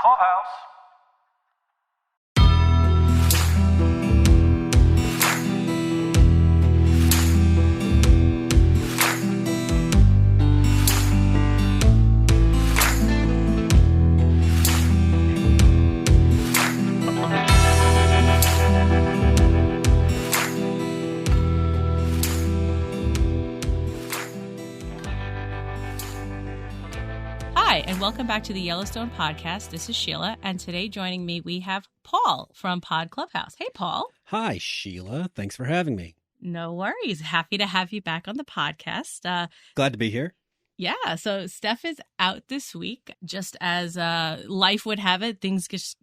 Clubhouse. Hi, and welcome back to the Yellowstone Podcast. This is Sheila, and today joining me, we have Paul from Clubhouse. Hey, Paul. Hi, Sheila. Thanks for having me. No worries. Happy to have you back on the podcast. Glad to be here. Yeah, so Steph is out this week. Just as life would have it, things just,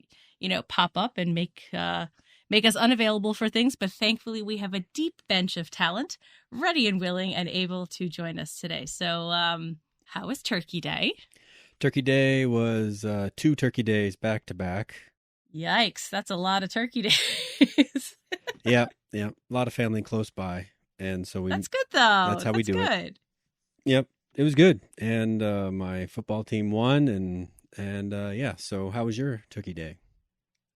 pop up and make us unavailable for things. But thankfully, we have a deep bench of talent ready and willing and able to join us today. So how was Turkey Day? Turkey Day was 2 turkey days back to back. Yikes, that's a lot of turkey days. Yeah. A lot of family close by. And so That's good, though. That's how we do it. Yep, it was good. And my football team won. And yeah, so how was your Turkey Day?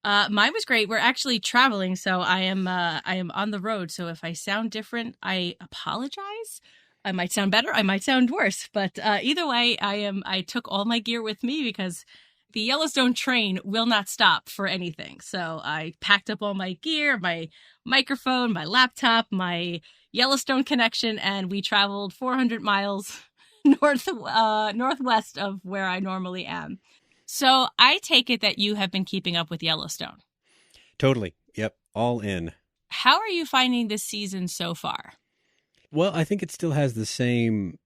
Mine was great. We're actually traveling, so I am on the road. So if I sound different, I apologize. I might sound better. I might sound worse. But either way, I took all my gear with me because the Yellowstone train will not stop for anything. So I packed up all my gear, my microphone, my laptop, my Yellowstone connection, and we traveled 400 miles northwest of where I normally am. So I take it that you have been keeping up with Yellowstone. Totally. Yep. All in. How are you finding this season so far? Well, I think it still has the same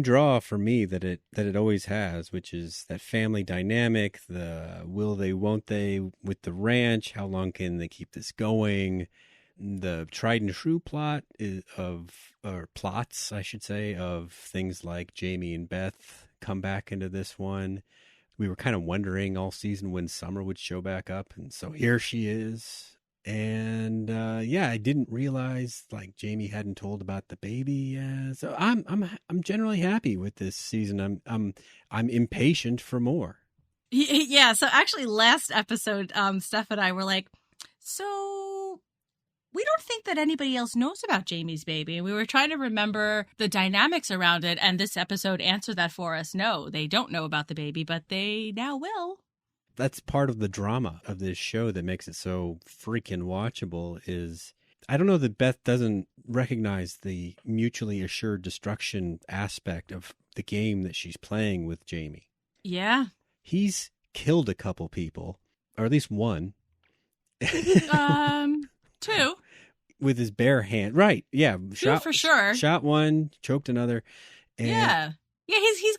draw for me that it always has, which is that family dynamic, the will they, won't they with the ranch, how long can they keep this going, the tried and true plots, I should say, of things like Jamie and Beth come back into this one. We were kind of wondering all season when Summer would show back up, and so here she is. And yeah, I didn't realize like Jamie hadn't told about the baby. So I'm generally happy with this season. I'm impatient for more. Yeah. So actually, last episode, Steph and I were like, so we don't think that anybody else knows about Jamie's baby. And we were trying to remember the dynamics around it. And this episode answered that for us. No, they don't know about the baby, but they now will. That's part of the drama of this show that makes it so freaking watchable is I don't know that Beth doesn't recognize the mutually assured destruction aspect of the game that she's playing with Jamie. Yeah. He's killed a couple people, or at least one. 2. With his bare hand. Right. Yeah. 2 for sure. Shot one, choked another. And yeah. Yeah, he's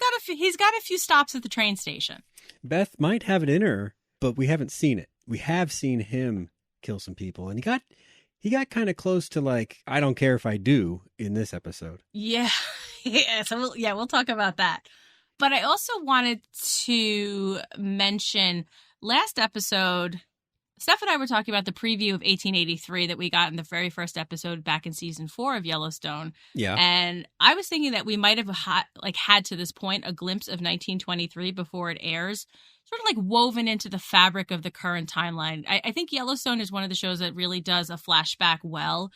got a few stops at the train station. Beth might have it in her, but we haven't seen it. We have seen him kill some people, and he got kind of close to like, I don't care if I do in this episode. Yeah. Yeah. So we'll talk about that. But I also wanted to mention last episode, Steph and I were talking about the preview of 1883 that we got in the very first episode back in season 4 of Yellowstone. Yeah. And I was thinking that we might have had to this point a glimpse of 1923 before it airs, sort of like woven into the fabric of the current timeline. I think Yellowstone is one of the shows that really does a flashback well.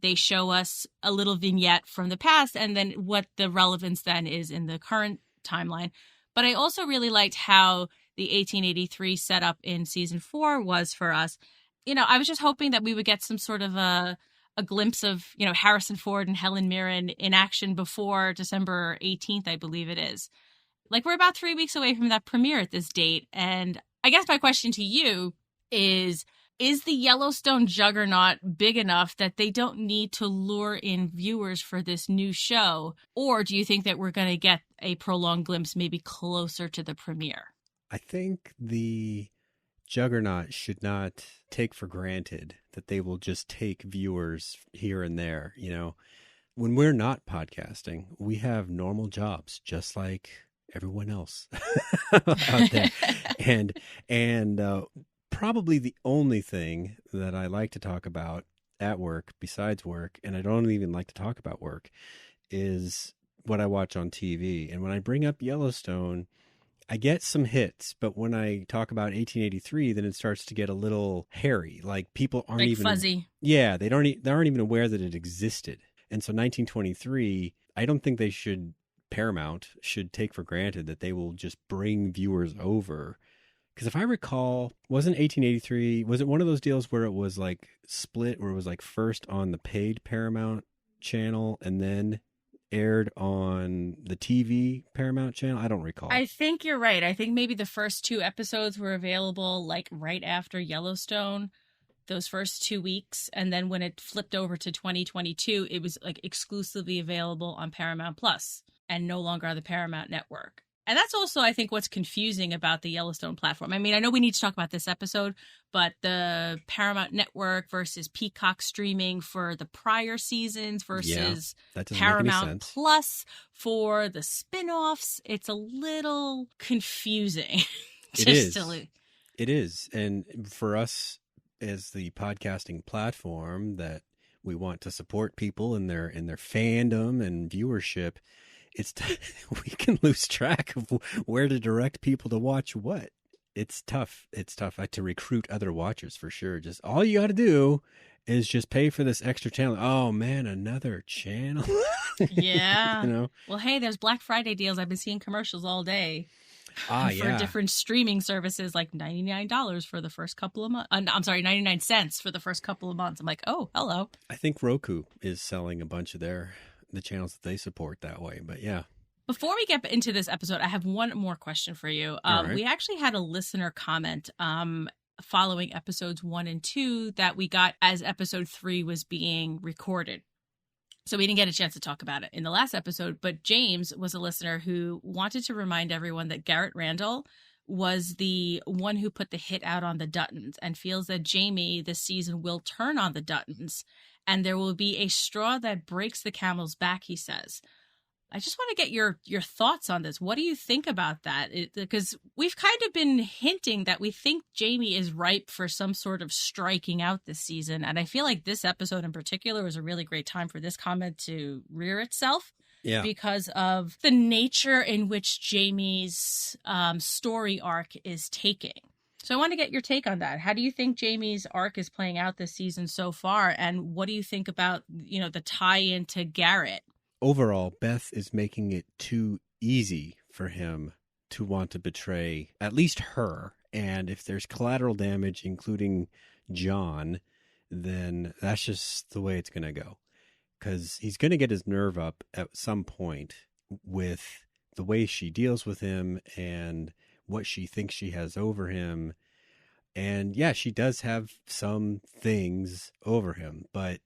They show us a little vignette from the past and then what the relevance then is in the current timeline. But I also really liked how the 1883 setup in season 4 was for us. I was just hoping that we would get some sort of a glimpse of, Harrison Ford and Helen Mirren in action before December 18th, I believe it is. Like, we're about 3 weeks away from that premiere at this date. And I guess my question to you is the Yellowstone juggernaut big enough that they don't need to lure in viewers for this new show? Or do you think that we're going to get a prolonged glimpse maybe closer to the premiere? I think the juggernaut should not take for granted that they will just take viewers here and there. When we're not podcasting, we have normal jobs just like everyone else out there. And probably the only thing that I like to talk about at work besides work, and I don't even like to talk about work, is what I watch on TV. And when I bring up Yellowstone, I get some hits, but when I talk about 1883, then it starts to get a little hairy. Like people aren't Like even fuzzy. Yeah, they aren't even aware that it existed. And so 1923, I don't think Paramount should take for granted that they will just bring viewers over. Because if I recall, wasn't 1883, was it one of those deals where it was like split, where it was like first on the paid Paramount channel and then aired on the TV Paramount channel? I don't recall. I think you're right. I think maybe the first 2 episodes were available like right after Yellowstone, those first 2 weeks. And then when it flipped over to 2022, it was like exclusively available on Paramount Plus and no longer on the Paramount Network. And that's also, I think, what's confusing about the Yellowstone platform. I mean, I know we need to talk about this episode, but the Paramount Network versus Peacock streaming for the prior seasons versus Paramount Plus for the spinoffs, it's a little confusing. It is. And for us as the podcasting platform that we want to support people in their fandom and viewership, we can lose track of where to direct people to watch what. It's tough. It's tough to recruit other watchers for sure. Just all you got to do is just pay for this extra channel. Oh man, another channel. Yeah. Well, hey, there's Black Friday deals. I've been seeing commercials all day for different streaming services, like $99 for the first couple of months. I'm sorry, 99 cents for the first couple of months. I'm like, oh, hello. I think Roku is selling a bunch of the channels that they support that way. But yeah. Before we get into this episode, I have one more question for you. Right. We actually had a listener comment following episodes 1 and 2 that we got as episode 3 was being recorded. So we didn't get a chance to talk about it in the last episode. But James was a listener who wanted to remind everyone that Garrett Randall was the one who put the hit out on the Duttons and feels that Jamie this season will turn on the Duttons and there will be a straw that breaks the camel's back, he says. I just want to get your thoughts on this. What do you think about that? Because we've kind of been hinting that we think Jamie is ripe for some sort of striking out this season. And I feel like this episode in particular was a really great time for this comment to rear itself. Yeah. Because of the nature in which Jamie's story arc is taking. So I want to get your take on that. How do you think Jamie's arc is playing out this season so far? And what do you think about, the tie-in to Garrett? Overall, Beth is making it too easy for him to want to betray at least her. And if there's collateral damage, including John, then that's just the way it's going to go. Because he's going to get his nerve up at some point with the way she deals with him and what she thinks she has over him. And yeah, she does have some things over him, but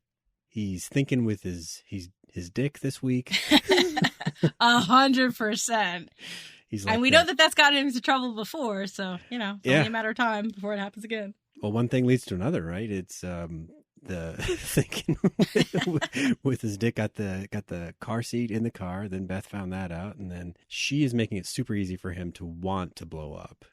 he's thinking with his dick this week. 100%. He's like, and we know that that's gotten him into trouble before. So, it's only a matter of time before it happens again. Well, one thing leads to another, right? It's the thinking with his dick got the car seat in the car. Then Beth found that out. And then she is making it super easy for him to want to blow up.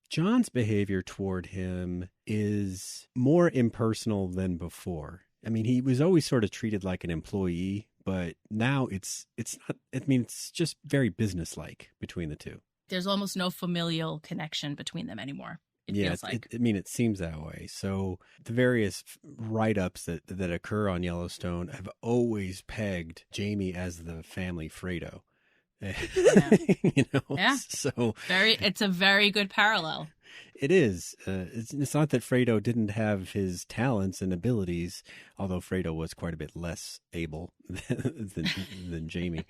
John's behavior toward him is more impersonal than before. I mean, he was always sort of treated like an employee, but now it's not. I mean, it's just very businesslike between the two. There's almost no familial connection between them anymore. It feels like. It seems that way. So the various write-ups that occur on Yellowstone have always pegged Jamie as the family Fredo. Yeah. So it's a very good parallel. It is. It's not that Fredo didn't have his talents and abilities, although Fredo was quite a bit less able than Jamie.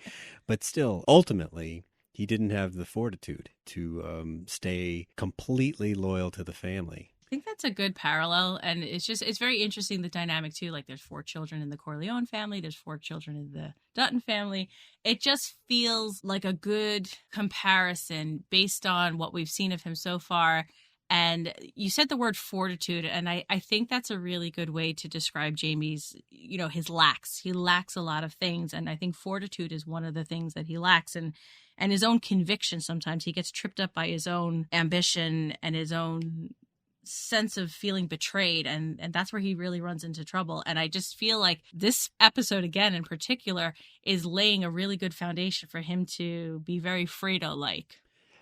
But still, ultimately, he didn't have the fortitude to stay completely loyal to the family. I think that's a good parallel. And it's very interesting, the dynamic too. Like there's 4 children in the Corleone family. There's 4 children in the Dutton family. It just feels like a good comparison based on what we've seen of him so far. And you said the word fortitude, and I think that's a really good way to describe Jamie's, his lacks. He lacks a lot of things, and I think fortitude is one of the things that he lacks, and his own conviction. Sometimes he gets tripped up by his own ambition and his own sense of feeling betrayed, and that's where he really runs into trouble. And I just feel like this episode, again, in particular, is laying a really good foundation for him to be very Fredo-like.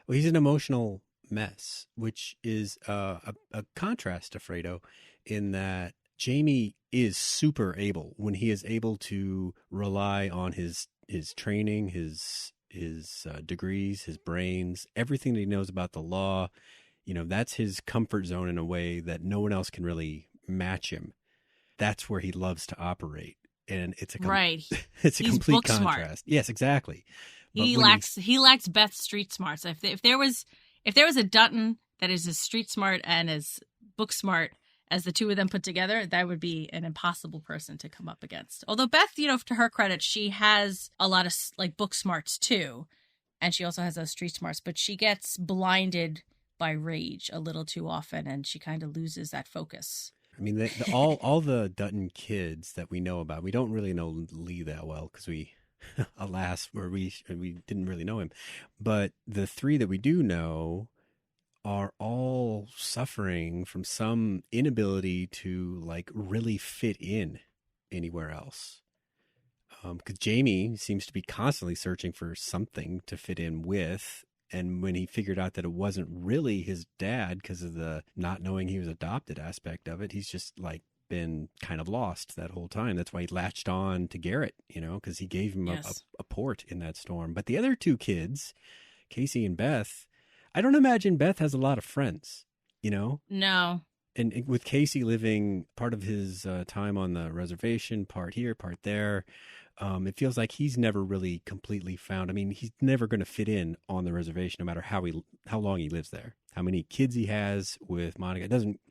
Well, he's an emotional mess, which is a contrast to Fredo in that Jamie is super able when he is able to rely on his training, his degrees, his brains, everything that he knows about the law. You know, that's his comfort zone in a way that no one else can really match him. That's where he loves to operate. And it's a right. It's a He's complete book contrast. smart. Yes, exactly. He lacks Beth's street smarts. If there was a Dutton that is as street smart and as book smart as the two of them put together, that would be an impossible person to come up against. Although Beth, you know, to her credit, she has a lot of like book smarts too, and she also has those street smarts. But she gets blinded by rage a little too often, and she kind of loses that focus. I mean, all the Dutton kids that we know about, we don't really know Lee that well because we, alas, we didn't really know him. But the three that we do know are all suffering from some inability to like really fit in anywhere else. Because Jamie seems to be constantly searching for something to fit in with. And when he figured out that it wasn't really his dad because of the not knowing he was adopted aspect of it, he's just like been kind of lost that whole time. That's why he latched on to Garrett, you know, because he gave him a port in that storm. But the other two kids, Kayce and Beth, I don't imagine Beth has a lot of friends, you know? No. And with Kayce living part of his time on the reservation, part here, part there, it feels like he's never really completely found. I mean, he's never going to fit in on the reservation, no matter how long he lives there, how many kids he has with Monica.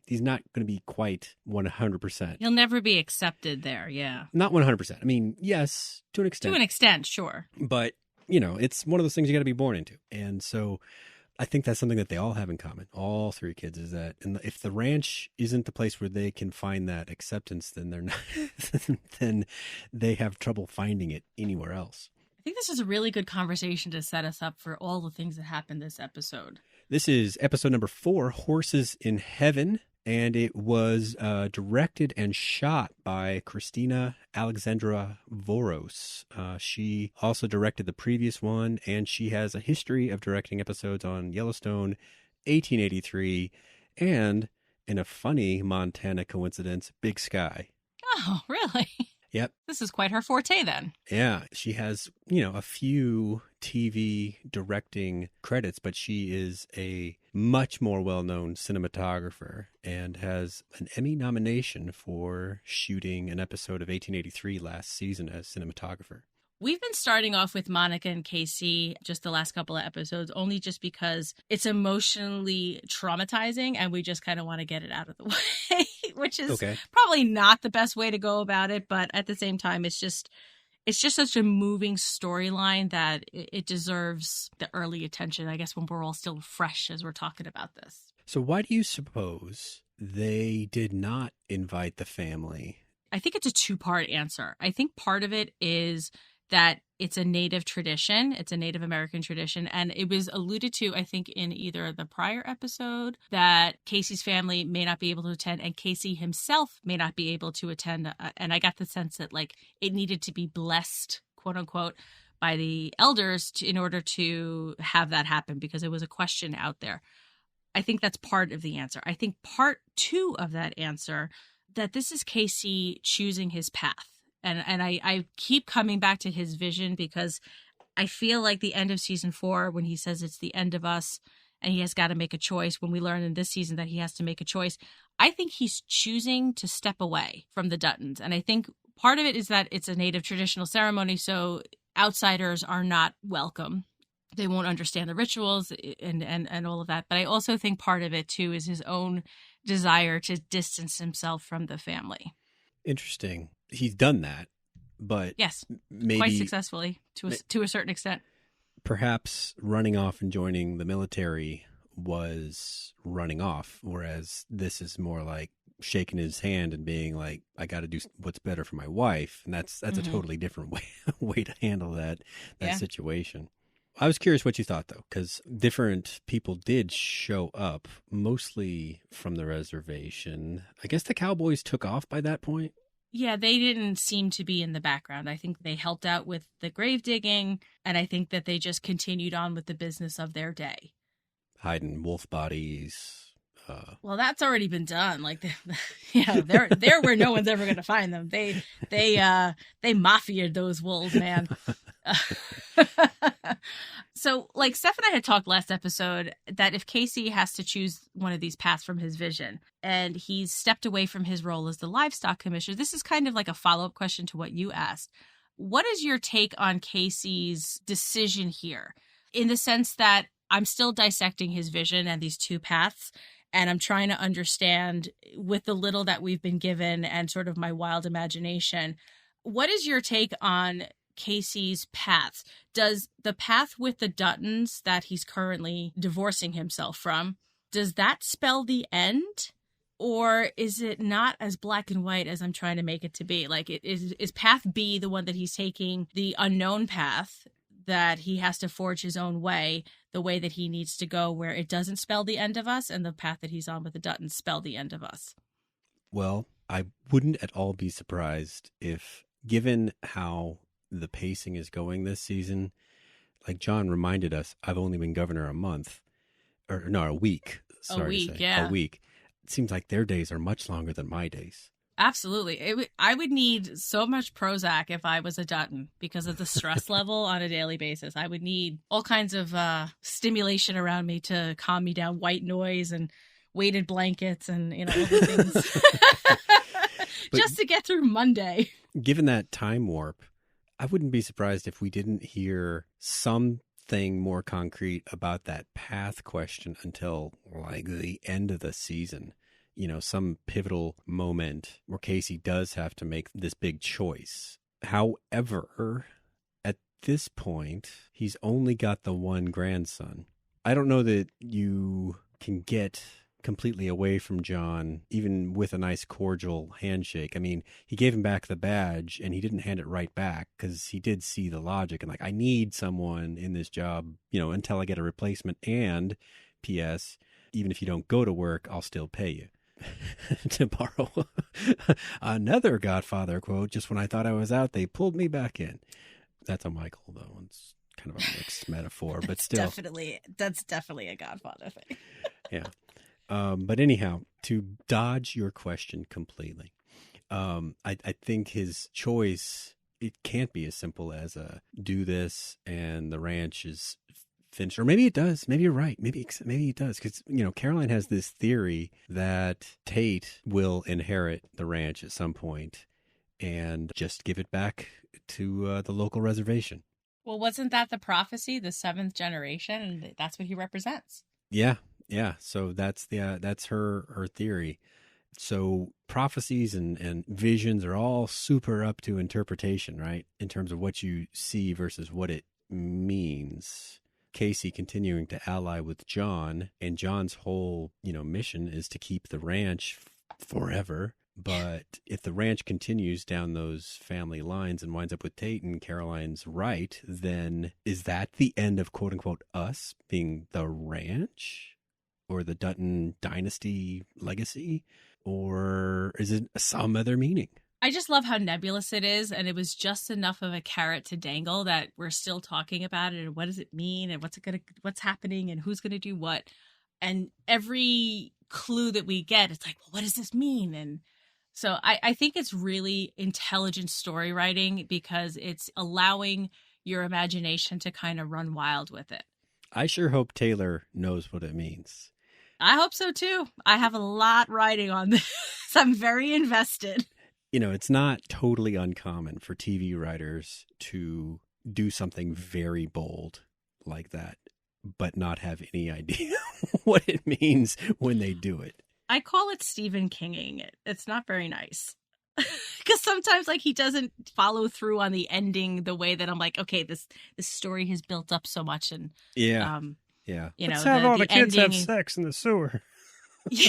He's not going to be quite 100%. He'll never be accepted there. Yeah. Not 100%. I mean, yes, to an extent. To an extent, sure. But, you know, it's one of those things you got to be born into. And so I think that's something that they all have in common, all three kids, is that if the ranch isn't the place where they can find that acceptance, then they're not, then they have trouble finding it anywhere else. I think this is a really good conversation to set us up for all the things that happened this episode. This is episode number 4, Horses in Heaven, and it was directed and shot by Christina Alexandra Voros. She also directed the previous one, and she has a history of directing episodes on Yellowstone, 1883, and, in a funny Montana coincidence, Big Sky. Oh, really? Yep. This is quite her forte then. Yeah. She has, you know, a few TV directing credits, but she is a much more well-known cinematographer and has an Emmy nomination for shooting an episode of 1883 last season as cinematographer. We've been starting off with Monica and Kayce just the last couple of episodes, only just because it's emotionally traumatizing and we just kind of want to get it out of the way, which is probably not the best way to go about it. But at the same time, it's just such a moving storyline that it deserves the early attention, I guess, when we're all still fresh as we're talking about this. So why do you suppose they did not invite the family? I think it's a two-part answer. I think part of it is that it's a Native tradition. It's a Native American tradition. And it was alluded to, I think, in either the prior episode that Kayce's family may not be able to attend and Kayce himself may not be able to attend. And I got the sense that like it needed to be blessed, quote unquote, by the elders in order to have that happen because it was a question out there. I think that's part of the answer. I think part 2 of that answer, that this is Kayce choosing his path. And I keep coming back to his vision because I feel like the end of season 4, when he says it's the end of us and he has got to make a choice, when we learn in this season that he has to make a choice, I think he's choosing to step away from the Duttons. And I think part of it is that it's a Native traditional ceremony, so outsiders are not welcome. They won't understand the rituals and all of that. But I also think part of it, too, is his own desire to distance himself from the family. Interesting. He's done that, but yes, maybe quite successfully to a certain extent. Perhaps running off and joining the military was running off, whereas this is more like shaking his hand and being like, I got to do what's better for my wife. And that's a totally different way to handle that situation. I was curious what you thought, though, because different people did show up, mostly from the reservation. I guess the cowboys took off by that point. Yeah, they didn't seem to be in the background. I think they helped out with the grave digging, and I think that they just continued on with the business of their day. hiding wolf bodies. Well, that's already been done. Like, they're where no one's ever going to find them. They mafia'd those wolves, man. So, like, Steph and I had talked last episode that if Kayce has to choose one of these paths from his vision and he's stepped away from his role as the livestock commissioner, this is kind of like a follow-up question to what you asked. What is your take on Kayce's decision here? In the sense that I'm still dissecting his vision and these two paths, and I'm trying to understand with the little that we've been given and sort of my wild imagination, what is your take on Kayce's path? Does the path with the Duttons that he's currently divorcing himself from, does that spell the end? Or is it not as black and white as I'm trying to make it to be? Like, is path B the one that he's taking, the unknown path that he has to forge his own way, the way that he needs to go, where it doesn't spell the end of us, and the path that he's on with the Duttons spell the end of us? Well, I wouldn't at all be surprised if, given how the pacing is going this season, like John reminded us, I've only been governor a month, or no, a week. Sorry, yeah. A week. It seems like their days are much longer than my days. Absolutely. I would need so much Prozac if I was a Dutton because of the stress level on a daily basis. I would need all kinds of stimulation around me to calm me down, white noise and weighted blankets and, all the things just to get through Monday. Given that time warp, I wouldn't be surprised if we didn't hear something more concrete about that path question until like the end of the season. Some pivotal moment where Kayce does have to make this big choice. However, at this point, he's only got the one grandson. I don't know that you can get completely away from John, even with a nice cordial handshake. I mean, he gave him back the badge and he didn't hand it right back because he did see the logic and like, I need someone in this job, until I get a replacement. And P.S., even if you don't go to work, I'll still pay you. To borrow another Godfather quote, just when I thought I was out, they pulled me back in. That's a Michael, though. It's kind of a mixed metaphor, but still. That's definitely a Godfather thing. Yeah. But anyhow, to dodge your question completely, I think his choice, it can't be as simple as do this and the ranch is finished. Or maybe it does. Maybe you're right. Maybe it does. Because, Caroline has this theory that Tate will inherit the ranch at some point and just give it back to the local reservation. Well, wasn't that the prophecy, the seventh generation? And that's what he represents. Yeah. So that's her theory. So prophecies and visions are all super up to interpretation, right? In terms of what you see versus what it means. Kayce continuing to ally with John, and John's whole, mission is to keep the ranch forever. But if the ranch continues down those family lines and winds up with Tate and Caroline's right, then is that the end of quote unquote us being the ranch or the Dutton dynasty legacy? Or is it some other meaning? I just love how nebulous it is, and it was just enough of a carrot to dangle that we're still talking about it and what does it mean and what's happening and who's gonna do what. And every clue that we get, it's like, well, what does this mean? And so I think it's really intelligent story writing because it's allowing your imagination to kind of run wild with it. I sure hope Taylor knows what it means. I hope so too. I have a lot riding on this. I'm very invested. It's not totally uncommon for TV writers to do something very bold like that, but not have any idea what it means when they do it. I call it Stephen Kinging it. It's not very nice. Because sometimes he doesn't follow through on the ending the way that I'm like, okay, this story has built up so much. And yeah. Let's have all the kids ending... have sex in the sewer. Yeah.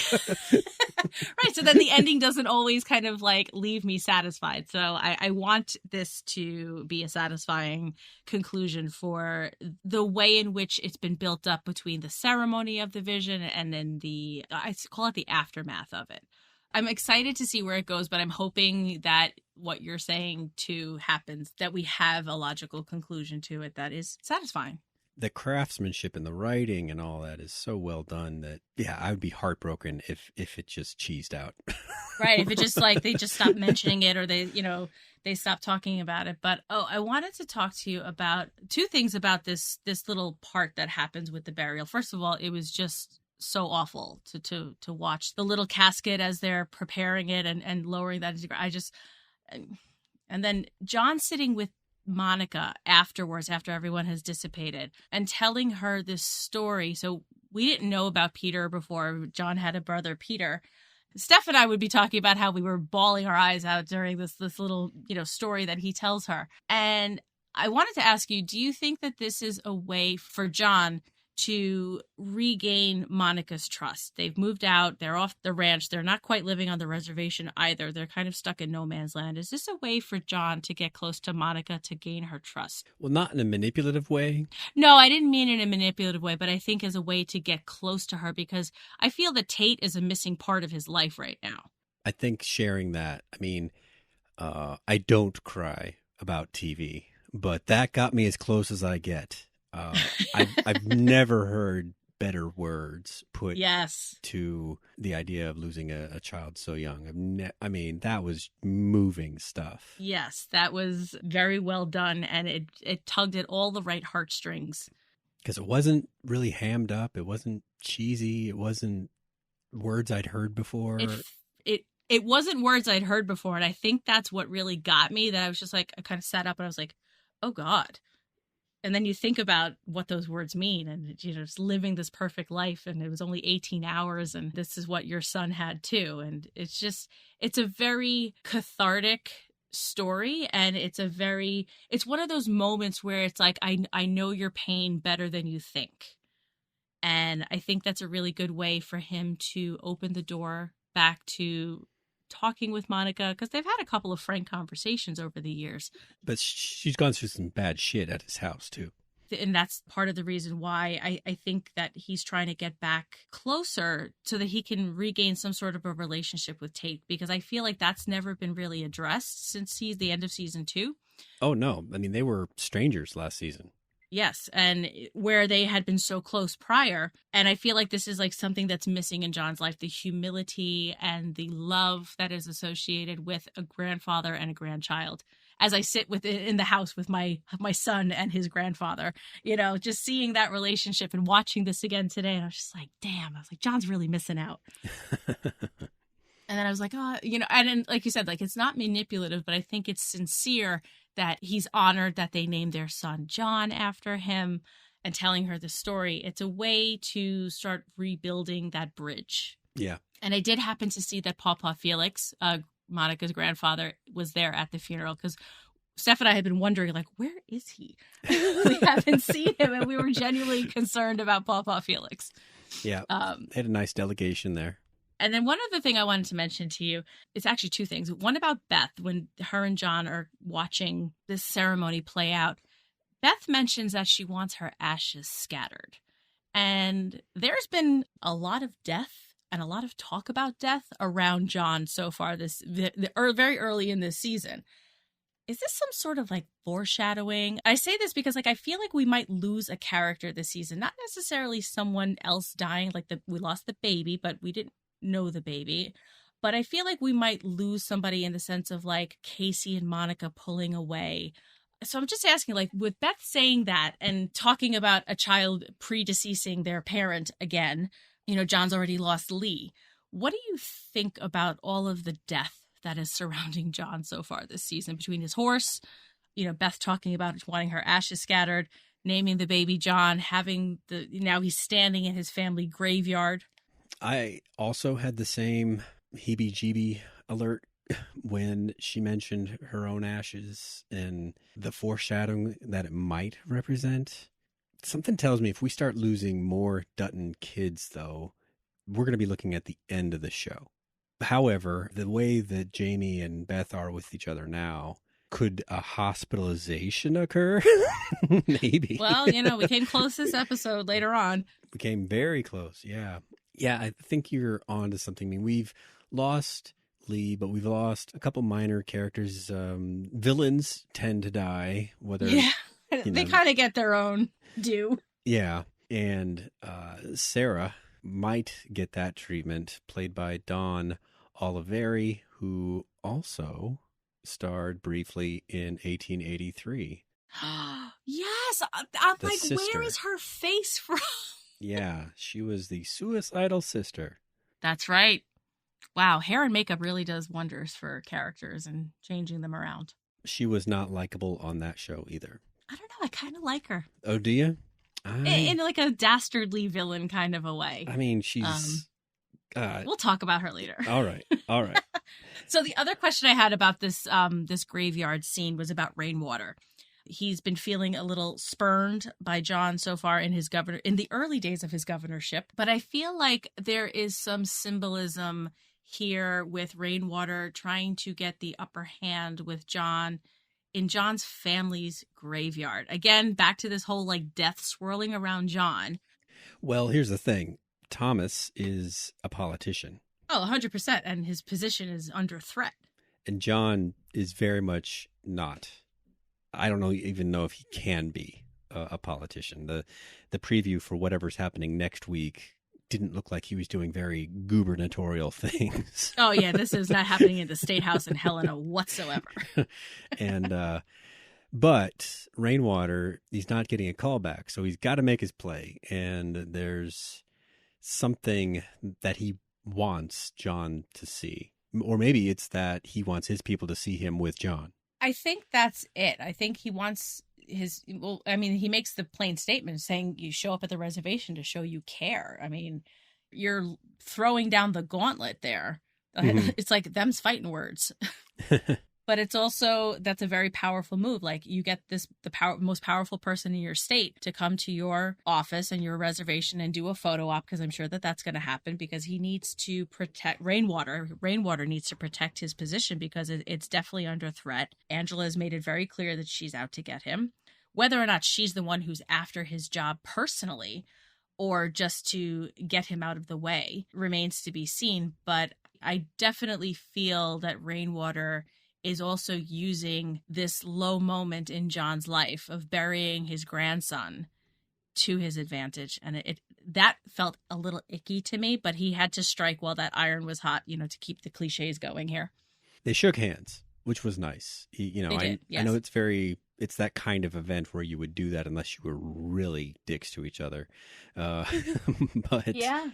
Right. So then the ending doesn't always kind of leave me satisfied. So I want this to be a satisfying conclusion for the way in which it's been built up between the ceremony of the vision and then I call it the aftermath of it. I'm excited to see where it goes, but I'm hoping that what you're saying too happens, that we have a logical conclusion to it that is satisfying. the craftsmanship and the writing and all that is so well done that, yeah, I would be heartbroken if it just cheesed out. Right. If it just like they just stopped mentioning it, or they stopped talking about it. But I wanted to talk to you about two things about this little part that happens with the burial. First of all, it was just so awful to watch the little casket as they're preparing it and lowering that. And then John sitting with Monica afterwards, after everyone has dissipated, and telling her this story. So we didn't know about Peter before. John had a brother, Peter. Steph and I would be talking about how we were bawling our eyes out during this little, story that he tells her. And I wanted to ask you, do you think that this is a way for John to regain Monica's trust? They've moved out. They're off the ranch. They're not quite living on the reservation either. They're kind of stuck in no man's land. Is this a way for John to get close to Monica, to gain her trust? Well, not in a manipulative way. No, I didn't mean in a manipulative way, but I think as a way to get close to her, because I feel that Tate is a missing part of his life right now. I think sharing that, I don't cry about TV, but that got me as close as I get. I've never heard better words put to the idea of losing a child so young. That was moving stuff. Yes, that was very well done, and it tugged at all the right heartstrings. Because it wasn't really hammed up. It wasn't cheesy. It wasn't words I'd heard before. It wasn't words I'd heard before, and I think that's what really got me, that I was just like, I kind of sat up and I was like, oh God. And then you think about what those words mean, and just living this perfect life, and it was only 18 hours, and this is what your son had too. And it's a very cathartic story, and it's one of those moments where it's like, I know your pain better than you think. And I think that's a really good way for him to open the door back to talking with Monica, because they've had a couple of frank conversations over the years. But she's gone through some bad shit at his house too. And that's part of the reason why I think that he's trying to get back closer so that he can regain some sort of a relationship with Tate, because I feel like that's never been really addressed since the end of season 2. Oh, no. They were strangers last season. Yes, and where they had been so close prior. And I feel like this is like something that's missing in John's life, the humility and the love that is associated with a grandfather and a grandchild. As I sit in the house with my son and his grandfather, just seeing that relationship and watching this again today. And I was just like, damn, I was like, John's really missing out. And then I was like, and then, like you said, like, it's not manipulative, but I think it's sincere that he's honored that they named their son John after him, and telling her the story. It's a way to start rebuilding that bridge. Yeah. And I did happen to see that Papa Felix, Monica's grandfather, was there at the funeral, because Steph and I had been wondering, like, where is he? We haven't seen him, and we were genuinely concerned about Papa Felix. Yeah. They had a nice delegation there. And then one other thing I wanted to mention to you, it's actually two things. One about Beth, when her and John are watching this ceremony play out. Beth mentions that she wants her ashes scattered. And there's been a lot of death and a lot of talk about death around John so far, very early in this season. Is this some sort of like foreshadowing? I say this because I feel like we might lose a character this season, not necessarily someone else dying, we lost the baby, but we didn't know the baby. But I feel like we might lose somebody in the sense of like Kayce and Monica pulling away. So I'm just asking, with Beth saying that and talking about a child predeceasing their parent again, John's already lost Lee. What do you think about all of the death that is surrounding John so far this season, between his horse, Beth talking about wanting her ashes scattered, naming the baby John, now he's standing in his family graveyard? I also had the same heebie-jeebie alert when she mentioned her own ashes and the foreshadowing that it might represent. Something tells me if we start losing more Dutton kids, though, we're going to be looking at the end of the show. However, the way that Jamie and Beth are with each other now, could a hospitalization occur? Maybe. Well, we came close this episode later on. We came very close, yeah. Yeah, I think you're on to something. We've lost Lee, but we've lost a couple minor characters. Villains tend to die, whether... Yeah, they kind of get their own due. Yeah. And Sarah might get that treatment, played by Dawn Oliveri, who also starred briefly in 1883. Yes. I'm The like, sister. where is her face from? Yeah, she was the suicidal sister. That's right. Wow, hair and makeup really does wonders for characters and changing them around. She was not likable on that show either. I don't know. I kind of like her. Oh, do you? In like a dastardly villain kind of a way. I mean, she's... we'll talk about her later. All right. So the other question I had about this this graveyard scene was about Rainwater. He's been feeling a little spurned by John so far in the early days of his governorship, but I feel like there is some symbolism here with Rainwater trying to get the upper hand with John in John's family's graveyard. Again, back to this whole like death swirling around John. Well, here's the thing. Thomas is a politician. Oh, 100%. And his position is under threat. And John is very much not. I don't even know if he can be a politician. The preview for whatever's happening next week didn't look like he was doing very gubernatorial things. Oh, yeah. This is not happening in the State House in Helena whatsoever. And, but Rainwater, he's not getting a call back. So he's got to make his play. And there's something that he wants John to see. Or maybe it's that he wants his people to see him with John. I think that's it. I think he wants he makes the plain statement saying you show up at the reservation to show you care. I mean, you're throwing down the gauntlet there. Mm-hmm. It's like them's fighting words. But it's also, that's a very powerful move. Like you get most powerful person in your state to come to your office and your reservation and do a photo op, because I'm sure that that's going to happen because he needs to protect Rainwater. Rainwater needs to protect his position because it's definitely under threat. Angela has made it very clear that she's out to get him. Whether or not she's the one who's after his job personally or just to get him out of the way remains to be seen. But I definitely feel that Rainwater is also using this low moment in John's life of burying his grandson to his advantage. And that felt a little icky to me, but he had to strike while that iron was hot, to keep the cliches going here. They shook hands, which was nice. They did, yes. I know it's that kind of event where you would do that unless you were really dicks to each other. But yeah.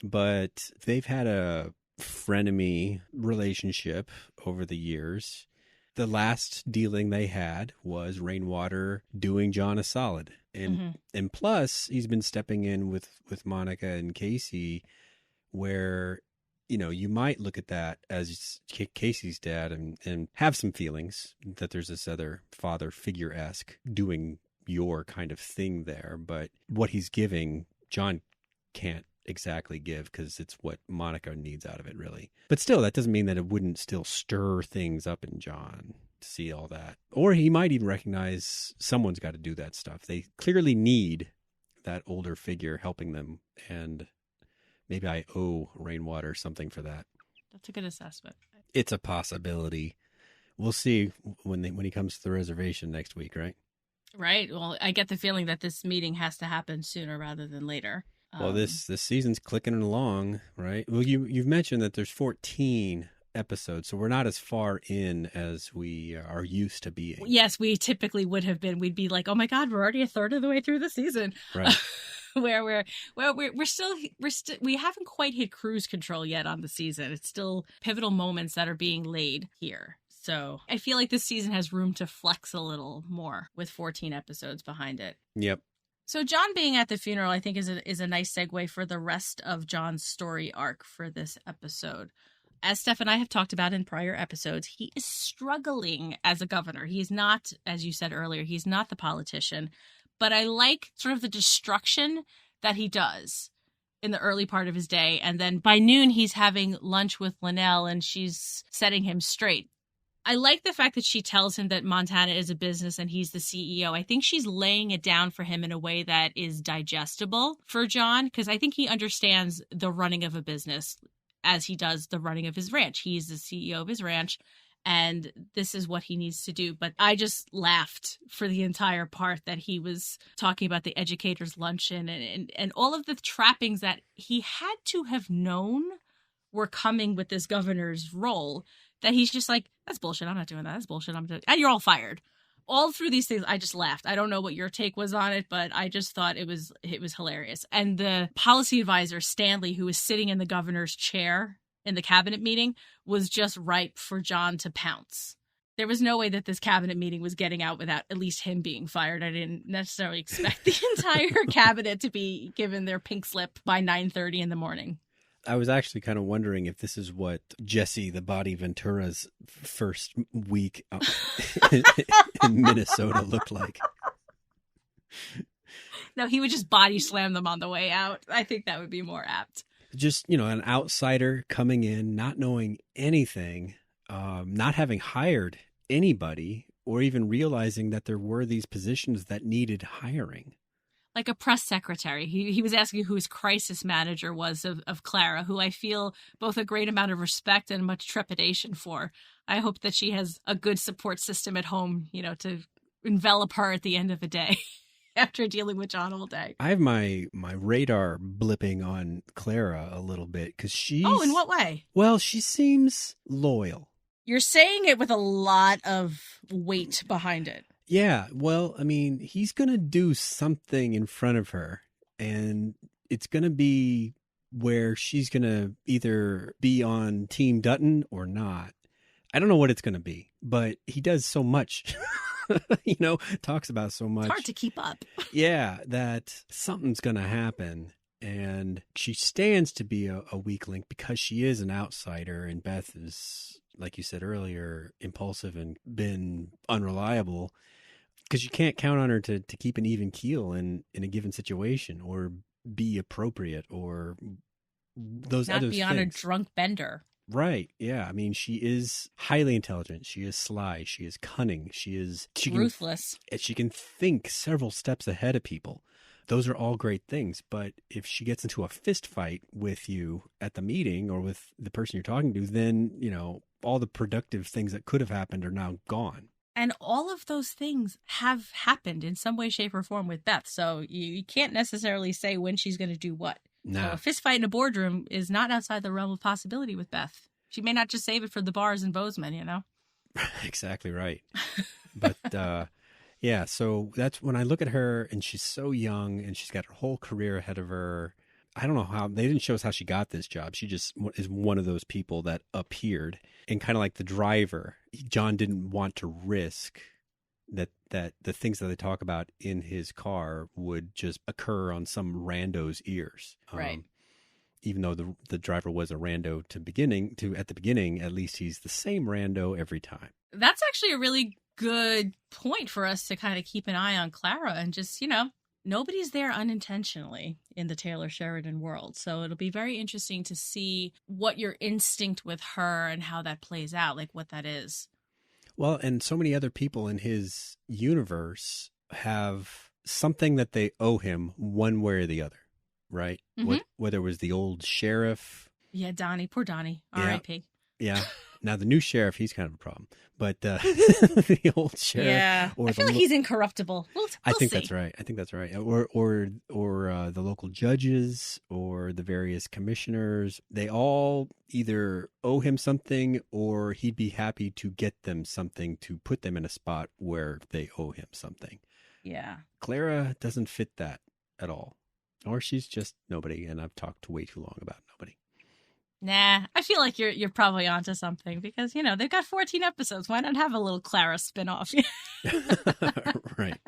But they've had a frenemy relationship over the years. The last dealing they had was Rainwater doing John a solid. And plus he's been stepping in with Monica and Kayce, where you might look at that as Kayce's dad and have some feelings that there's this other father figure-esque doing your kind of thing there, but what he's giving John can't exactly give because it's what Monica needs out of it, really. But still, that doesn't mean that it wouldn't still stir things up in John to see all that. Or he might even recognize someone's got to do that stuff. They clearly need that older figure helping them, and maybe I owe Rainwater something for that. That's a good assessment. It's a possibility. We'll see when he comes to the reservation next week, right? Right. Well, I get the feeling that this meeting has to happen sooner rather than later. Well, this season's clicking along, right? Well, you've mentioned that there's 14 episodes, so we're not as far in as we are used to being. Yes, we typically would have been. We'd be like, "Oh my God, we're already a third of the way through the season." Right. Where we haven't quite hit cruise control yet on the season. It's still pivotal moments that are being laid here. So I feel like this season has room to flex a little more with 14 episodes behind it. Yep. So John being at the funeral, I think, is a nice segue for the rest of John's story arc for this episode. As Steph and I have talked about in prior episodes, he is struggling as a governor. He's not, as you said earlier, he's not the politician. But I like sort of the destruction that he does in the early part of his day. And then by noon, he's having lunch with Linnell and she's setting him straight. I like the fact that she tells him that Montana is a business and he's the CEO. I think she's laying it down for him in a way that is digestible for John, because I think he understands the running of a business as he does the running of his ranch. He's the CEO of his ranch. and this is what he needs to do. But I just laughed for the entire part that he was talking about the educator's luncheon and all of the trappings that he had to have known were coming with this governor's role, that he's just like, that's bullshit, I'm not doing that, that's bullshit, I'm doing, and you're all fired. All through these things, I just laughed. I don't know what your take was on it, but I just thought it was hilarious. And the policy advisor, Stanley, who was sitting in the governor's chair in the cabinet meeting, was just ripe for John to pounce. There was no way that this cabinet meeting was getting out without at least him being fired. I didn't necessarily expect the entire cabinet to be given their pink slip by 9:30 in the morning. I was actually kind of wondering if this is what Jesse the Body Ventura's first week in Minnesota looked like. No, he would just body slam them on the way out. I think that would be more apt. Just, an outsider coming in, not knowing anything, not having hired anybody, or even realizing that there were these positions that needed hiring. Like a press secretary. He was asking who his crisis manager was of Clara, who I feel both a great amount of respect and much trepidation for. I hope that she has a good support system at home, to envelop her at the end of the day after dealing with John all day. I have my radar blipping on Clara a little bit because she's... Oh, in what way? Well, she seems loyal. You're saying it with a lot of weight behind it. Yeah, well, I mean, he's going to do something in front of her, and it's going to be where she's going to either be on Team Dutton or not. I don't know what it's going to be, but he does so much, talks about so much. It's hard to keep up. Yeah, that something's going to happen, and she stands to be a weak link because she is an outsider, and Beth is, like you said earlier, impulsive and been unreliable. Because you can't count on her to keep an even keel in a given situation or be appropriate or those other things. Not be on a drunk bender. Right. Yeah. I mean, she is highly intelligent. She is sly. She is cunning. She ruthless. She can think several steps ahead of people. Those are all great things. But if she gets into a fist fight with you at the meeting or with the person you're talking to, then, all the productive things that could have happened are now gone. And all of those things have happened in some way, shape, or form with Beth. So you can't necessarily say when she's going to do what. No. So a fist fight in a boardroom is not outside the realm of possibility with Beth. She may not just save it for the bars in Bozeman, Exactly right. But, yeah, so that's when I look at her and she's so young and she's got her whole career ahead of her. I don't know how, they didn't show us how she got this job. She just is one of those people that appeared, and kind of like the driver, John didn't want to risk that the things that they talk about in his car would just occur on some rando's ears. Right. Even though the driver was a rando at the beginning, at least he's the same rando every time. That's actually a really good point for us to kind of keep an eye on Clara and just, nobody's there unintentionally in the Taylor Sheridan world. So it'll be very interesting to see what your instinct with her and how that plays out, like what that is. Well, and so many other people in his universe have something that they owe him one way or the other, right? Mm-hmm. Whether it was the old sheriff. Yeah, Donnie. Poor Donnie. R.I.P. Yeah. Now, the new sheriff, he's kind of a problem. But the old sheriff. Yeah. I feel like he's incorruptible. We'll I think see. that's right. I think that's right. Or the local judges or the various commissioners. They all either owe him something or he'd be happy to get them something to put them in a spot where they owe him something. Yeah. Clara doesn't fit that at all. Or she's just nobody. And I've talked way too long about nobody. Nah, I feel like you're probably onto something because, they've got 14 episodes. Why not have a little Clara spinoff? Right.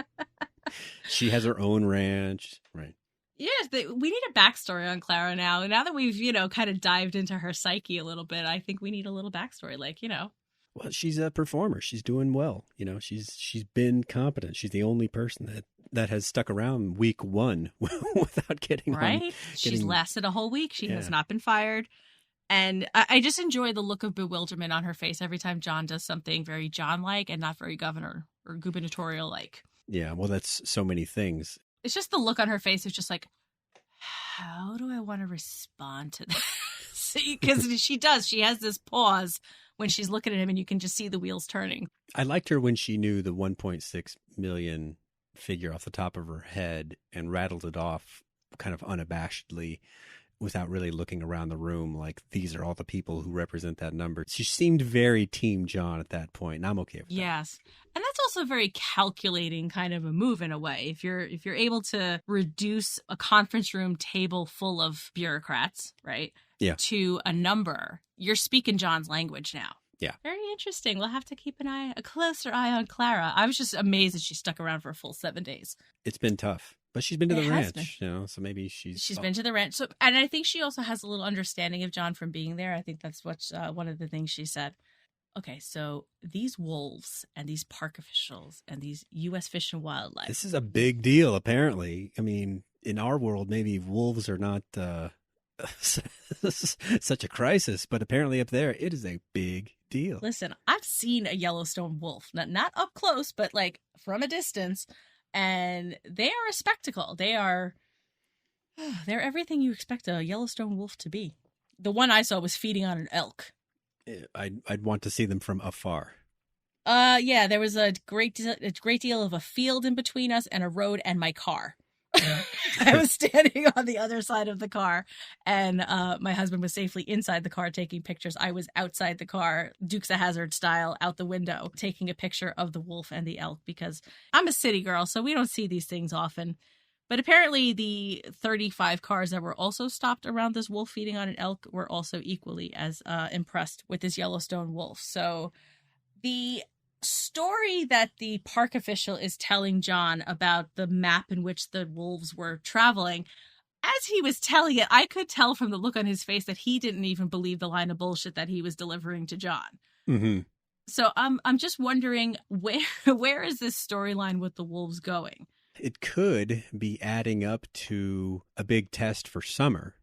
She has her own ranch. Right. Yes, we need a backstory on Clara now. Now that we've, kind of dived into her psyche a little bit, I think we need a little backstory. Well, she's a performer. She's doing well. She's been competent. She's the only person that has stuck around week one without getting right. She's lasted a whole week. She has not been fired. And I just enjoy the look of bewilderment on her face every time John does something very John-like and not very governor or gubernatorial-like. Yeah, well, that's so many things. It's just the look on her face is just like, how do I want to respond to this? Because she does. She has this pause when she's looking at him and you can just see the wheels turning. I liked her when she knew the 1.6 million figure off the top of her head and rattled it off kind of unabashedly without really looking around the room like these are all the people who represent that number. She seemed very Team John at that point, and I'm okay with that. Yes. And that's also a very calculating kind of a move in a way. If you're able to reduce a conference room table full of bureaucrats, right? Yeah. To a number, you're speaking John's language now. Yeah. Very interesting. We'll have to keep a closer eye on Clara. I was just amazed that she stuck around for a full 7 days. It's been tough. But she's been to the ranch, so maybe she's been to the ranch. So, and I think she also has a little understanding of John from being there. I think that's what one of the things she said. Okay, so these wolves and these park officials and these U.S. Fish and Wildlife. This is a big deal, apparently. I mean, in our world, maybe wolves are not such a crisis, but apparently up there, it is a big deal. Listen, I've seen a Yellowstone wolf, not up close, but like from a distance. And they are a spectacle. They're everything you expect a Yellowstone wolf to be. The one I saw was feeding on an elk. I'd want to see them from afar. Yeah, there was a great deal of a field in between us and a road and my car. I was standing on the other side of the car, and my husband was safely inside the car taking pictures. I was outside the car, Dukes of Hazzard style, out the window, taking a picture of the wolf and the elk because I'm a city girl, so we don't see these things often. But apparently the 35 cars that were also stopped around this wolf feeding on an elk were also equally as impressed with this Yellowstone wolf. So the story that the park official is telling John about the map in which the wolves were traveling, as he was telling it, I could tell from the look on his face that he didn't even believe the line of bullshit that he was delivering to John. Mm-hmm. So I'm just wondering where is this storyline with the wolves going? It could be adding up to a big test for Summer.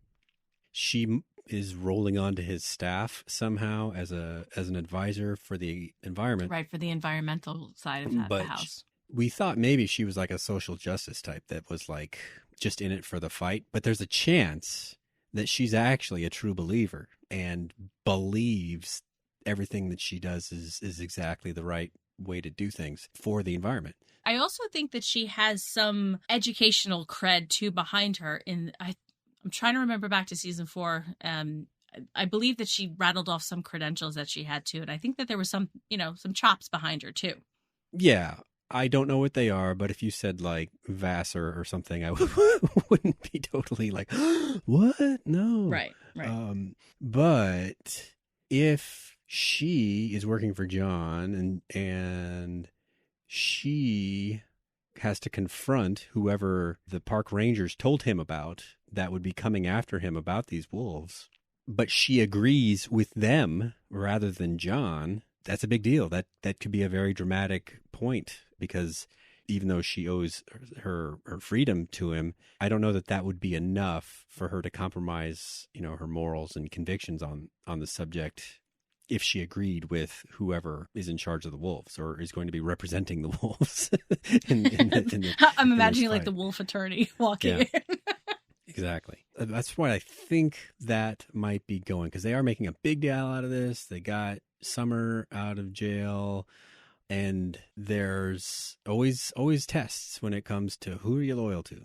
She is rolling onto his staff somehow as an advisor for the environment. Right, for the environmental side of the house. We thought maybe she was like a social justice type that was like just in it for the fight. But there's a chance that she's actually a true believer and believes everything that she does is exactly the right way to do things for the environment. I also think that she has some educational cred too behind her. I'm trying to remember back to season 4. I believe that she rattled off some credentials that she had too, and I think that there was some chops behind her too. Yeah, I don't know what they are, but if you said like Vassar or something, I wouldn't be totally like, what? No. Right. But if she is working for John and she has to confront whoever the park rangers told him about that would be coming after him about these wolves, but she agrees with them rather than John, that's a big deal. That could be a very dramatic point, because even though she owes her freedom to him, I don't know that would be enough for her to compromise, her morals and convictions on the subject if she agreed with whoever is in charge of the wolves or is going to be representing the wolves. I'm imagining like the wolf attorney walking in. Exactly. That's why I think that might be going, because they are making a big deal out of this. They got Summer out of jail, and there's always tests when it comes to who are you loyal to.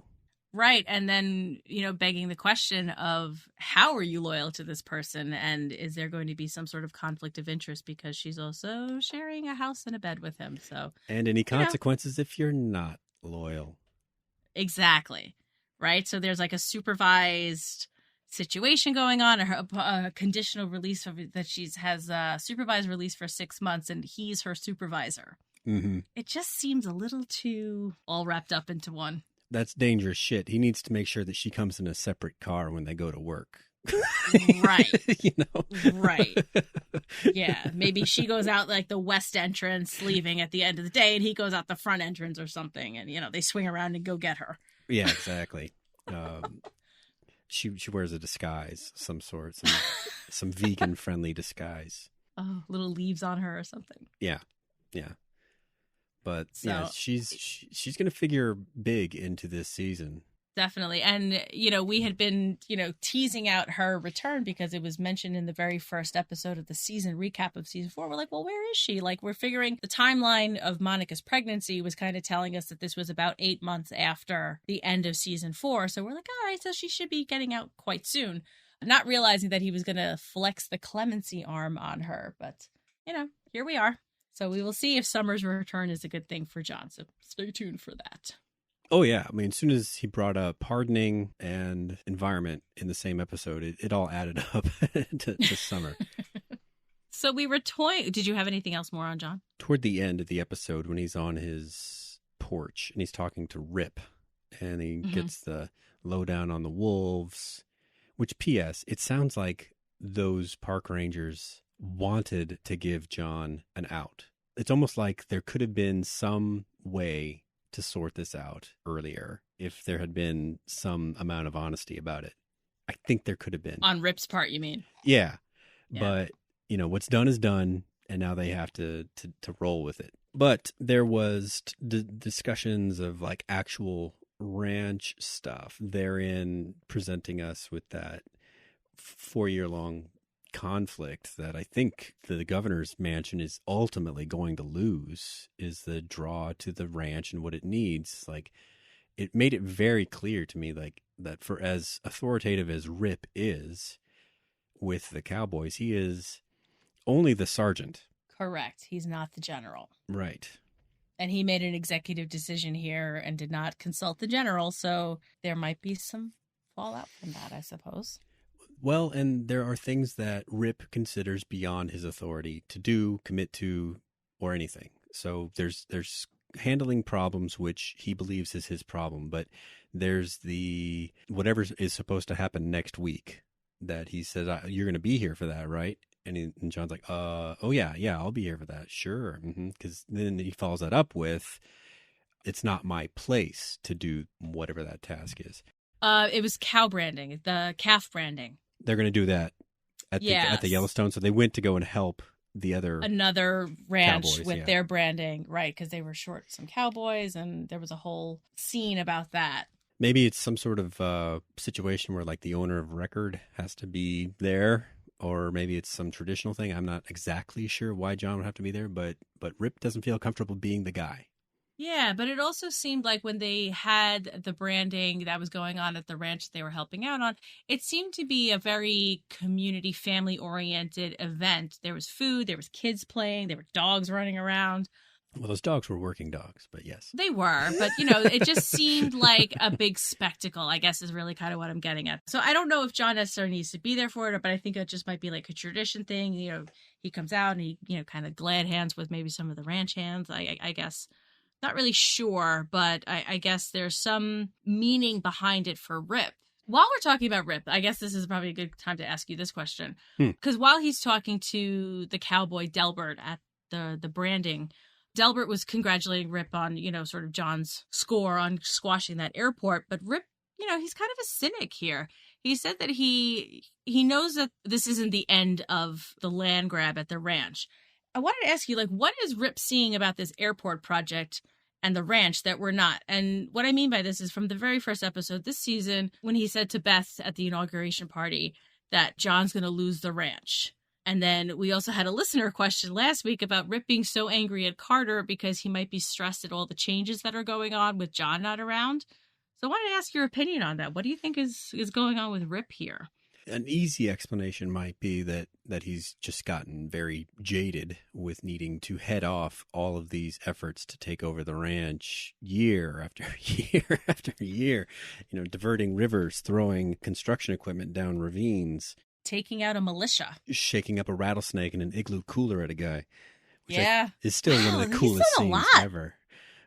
Right. And then, begging the question of how are you loyal to this person? And is there going to be some sort of conflict of interest because she's also sharing a house and a bed with him? So, and any consequences if you're not loyal. Exactly. Right. So there's like a supervised situation going on, a conditional release that she has supervised release for 6 months, and he's her supervisor. Mm-hmm. It just seems a little too all wrapped up into one. That's dangerous shit. He needs to make sure that she comes in a separate car when they go to work. Right. Right. Yeah. Maybe she goes out like the west entrance leaving at the end of the day, and he goes out the front entrance or something, and, they swing around and go get her. Yeah, exactly. She wears a disguise, some sort, some vegan friendly disguise. Oh, little leaves on her or something. Yeah. But she's going to figure big into this season. Definitely. And, we had been, teasing out her return because it was mentioned in the very first episode of the season recap of season 4. We're like, well, where is she? Like, we're figuring the timeline of Monica's pregnancy was kind of telling us that this was about 8 months after the end of season 4. So we're like, all right, so she should be getting out quite soon. Not realizing that he was going to flex the clemency arm on her. But, here we are. So we will see if Summer's return is a good thing for John. So stay tuned for that. Oh, yeah. I mean, as soon as he brought up pardoning and environment in the same episode, it all added up to Summer. So we were toying. Did you have anything else more on John? Toward the end of the episode, when he's on his porch and he's talking to Rip, and he gets the lowdown on the wolves, which, P.S., it sounds like those park rangers wanted to give John an out. It's almost like there could have been some way to sort this out earlier if there had been some amount of honesty about it. I think there could have been. On Rip's part, you mean? Yeah. But, what's done is done, and now they have to roll with it. But there was discussions of like actual ranch stuff therein, presenting us with that 4-year-long conflict that I think the governor's mansion is ultimately going to lose, is the draw to the ranch and what it needs. Like, it made it very clear to me, like, that for as authoritative as Rip is with the cowboys, he is only the sergeant. Correct. He's not the general. Right. And he made an executive decision here and did not consult the general, so there might be some fallout from that, I suppose. Well, and there are things that Rip considers beyond his authority to do, commit to, or anything. So there's handling problems, which he believes is his problem, but there's the whatever is supposed to happen next week that he says, you're going to be here for that, right? And John's like, oh, yeah, I'll be here for that. Sure. Because then he follows that up with, it's not my place to do whatever that task is. It was cow branding, the calf branding. They're going to do that at the Yellowstone. So they went to go and help another ranch cowboys, with their branding, right? Because they were short some cowboys, and there was a whole scene about that. Maybe it's some sort of situation where like the owner of record has to be there, or maybe it's some traditional thing. I'm not exactly sure why John would have to be there, but Rip doesn't feel comfortable being the guy. Yeah, but it also seemed like when they had the branding that was going on at the ranch they were helping out on, it seemed to be a very community, family-oriented event. There was food, there was kids playing, there were dogs running around. Well, those dogs were working dogs, but yes. They were, but, it just seemed like a big spectacle, I guess, is really kind of what I'm getting at. So I don't know if John necessarily needs to be there for it, but I think it just might be like a tradition thing. He comes out and he, kind of glad hands with maybe some of the ranch hands, I guess. Not really sure, but I guess there's some meaning behind it for Rip. While we're talking about Rip, I guess this is probably a good time to ask you this question. Because while he's talking to the cowboy Delbert at the branding, Delbert was congratulating Rip on, sort of John's score on squashing that airport. But Rip, he's kind of a cynic here. He said that he knows that this isn't the end of the land grab at the ranch. I wanted to ask you, what is Rip seeing about this airport project and the ranch that we're not? And what I mean by this is from the very first episode this season, when he said to Beth at the inauguration party that John's going to lose the ranch. And then we also had a listener question last week about Rip being so angry at Carter because he might be stressed at all the changes that are going on with John not around. So I wanted to ask your opinion on that. What do you think is going on with Rip here? An easy explanation might be that he's just gotten very jaded with needing to head off all of these efforts to take over the ranch year after year after year, diverting rivers, throwing construction equipment down ravines. Taking out a militia. Shaking up a rattlesnake in an igloo cooler at a guy. Which yeah. is still one of the coolest scenes ever.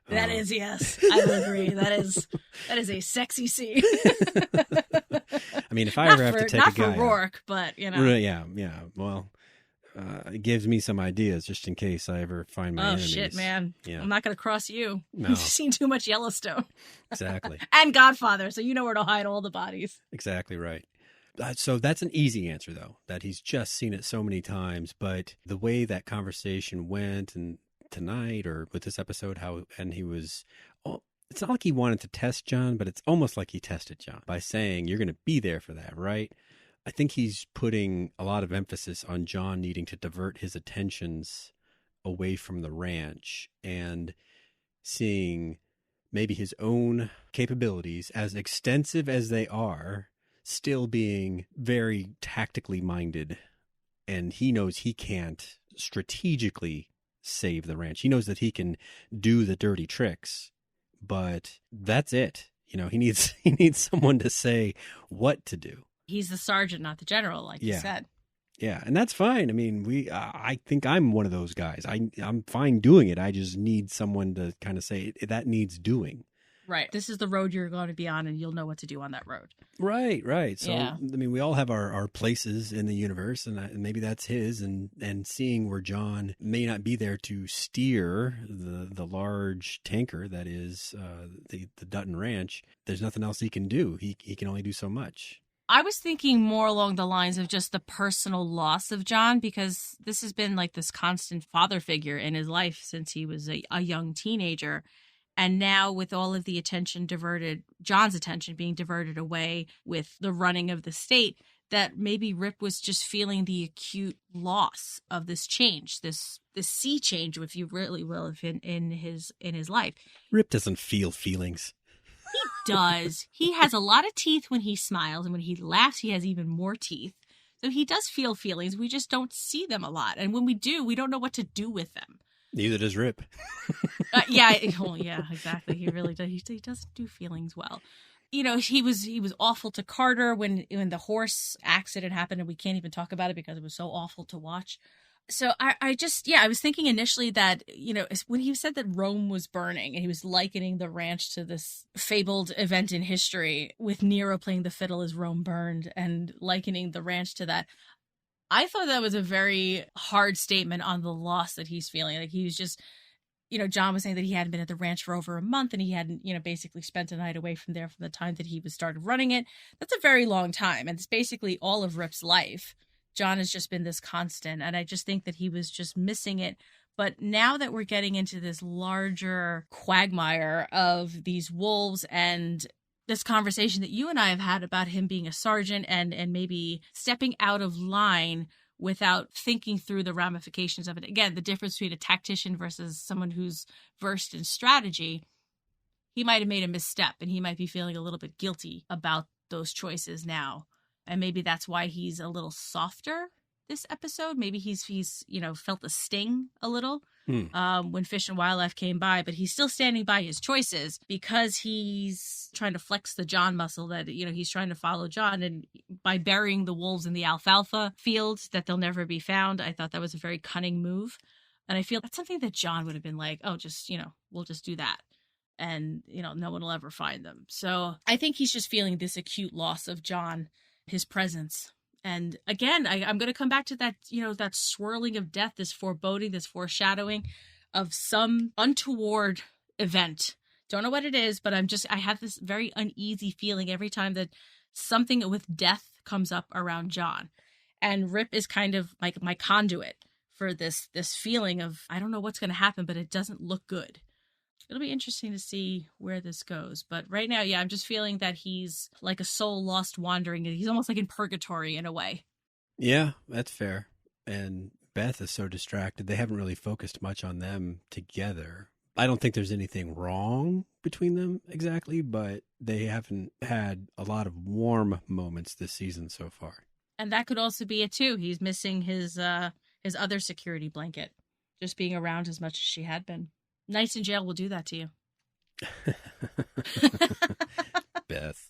That is, yes. I will agree. That is a sexy scene. I mean, if I ever have to take a guy not for Rourke, but, Yeah. Well, it gives me some ideas just in case I ever find my enemies. Oh, shit, man. Yeah. I'm not going to cross you. No. You've seen too much Yellowstone. Exactly. And Godfather, so you know where to hide all the bodies. Exactly right. So that's an easy answer, though, that he's just seen it so many times. But the way that conversation went and tonight or with this episode, he was it's not like he wanted to test John, but it's almost like he tested John by saying, you're going to be there for that, right? I think he's putting a lot of emphasis on John needing to divert his attentions away from the ranch and seeing maybe his own capabilities, as extensive as they are, still being very tactically minded. And he knows he can't strategically save the ranch. He knows that he can do the dirty tricks, but that's it. You know, he needs someone to say what to do. He's the sergeant, not the general, like you said. Yeah, and that's fine. I mean, I think I'm one of those guys. I'm fine doing it. I just need someone to kind of say that needs doing. Right. This is the road you're going to be on, and you'll know what to do on that road. Right. So, I mean, we all have our places in the universe, and maybe that's his. And seeing where John may not be there to steer the large tanker that is the Dutton Ranch, there's nothing else he can do. He can only do so much. I was thinking more along the lines of just the personal loss of John, because this has been like this constant father figure in his life since he was a young teenager. And now with all of the attention diverted, John's attention being diverted away with the running of the state, that maybe Rip was just feeling the acute loss of this change, this sea change, if you really will, in his life. Rip doesn't feel feelings. He does. He has a lot of teeth when he smiles, and when he laughs, he has even more teeth. So he does feel feelings. We just don't see them a lot. And when we do, we don't know what to do with them. Neither does Rip. Yeah, exactly. He really does. He doesn't do feelings well. You know, he was awful to Carter when the horse accident happened, and we can't even talk about it because it was so awful to watch. So I was thinking initially that, you know, when he said that Rome was burning and he was likening the ranch to this fabled event in history with Nero playing the fiddle as Rome burned and likening the ranch to that, I thought that was a very hard statement on the loss that he's feeling. Like he was just, you know, John was saying that he hadn't been at the ranch for over a month and he hadn't, you know, basically spent a night away from there from the time that he started running it. That's a very long time. And it's basically all of Rip's life. John has just been this constant. And I just think that he was just missing it. But now that we're getting into this larger quagmire of these wolves and this conversation that you and I have had about him being a sergeant and maybe stepping out of line without thinking through the ramifications of it. Again, the difference between a tactician versus someone who's versed in strategy, he might have made a misstep and he might be feeling a little bit guilty about those choices now. And maybe that's why he's a little softer this episode. Maybe he's you know, felt the sting a little when Fish and Wildlife came by, but he's still standing by his choices because he's trying to flex the John muscle that, you know, he's trying to follow John. And by burying the wolves in the alfalfa fields that they'll never be found, I thought that was a very cunning move. And I feel that's something that John would have been like, oh, just, you know, we'll just do that. And, you know, no one will ever find them. So I think he's just feeling this acute loss of John, his presence. And again, I'm going to come back to that, you know, that swirling of death, this foreboding, this foreshadowing of some untoward event. Don't know what it is, but I have this very uneasy feeling every time that something with death comes up around John. And Rip is kind of like my conduit for this feeling of, I don't know what's going to happen, but it doesn't look good. It'll be interesting to see where this goes. But right now, yeah, I'm just feeling that he's like a soul lost wandering. He's almost like in purgatory in a way. Yeah, that's fair. And Beth is so distracted. They haven't really focused much on them together. I don't think there's anything wrong between them exactly, but they haven't had a lot of warm moments this season so far. And that could also be it too. He's missing his other security blanket, just being around as much as she had been. Nights in jail will do that to you. Beth.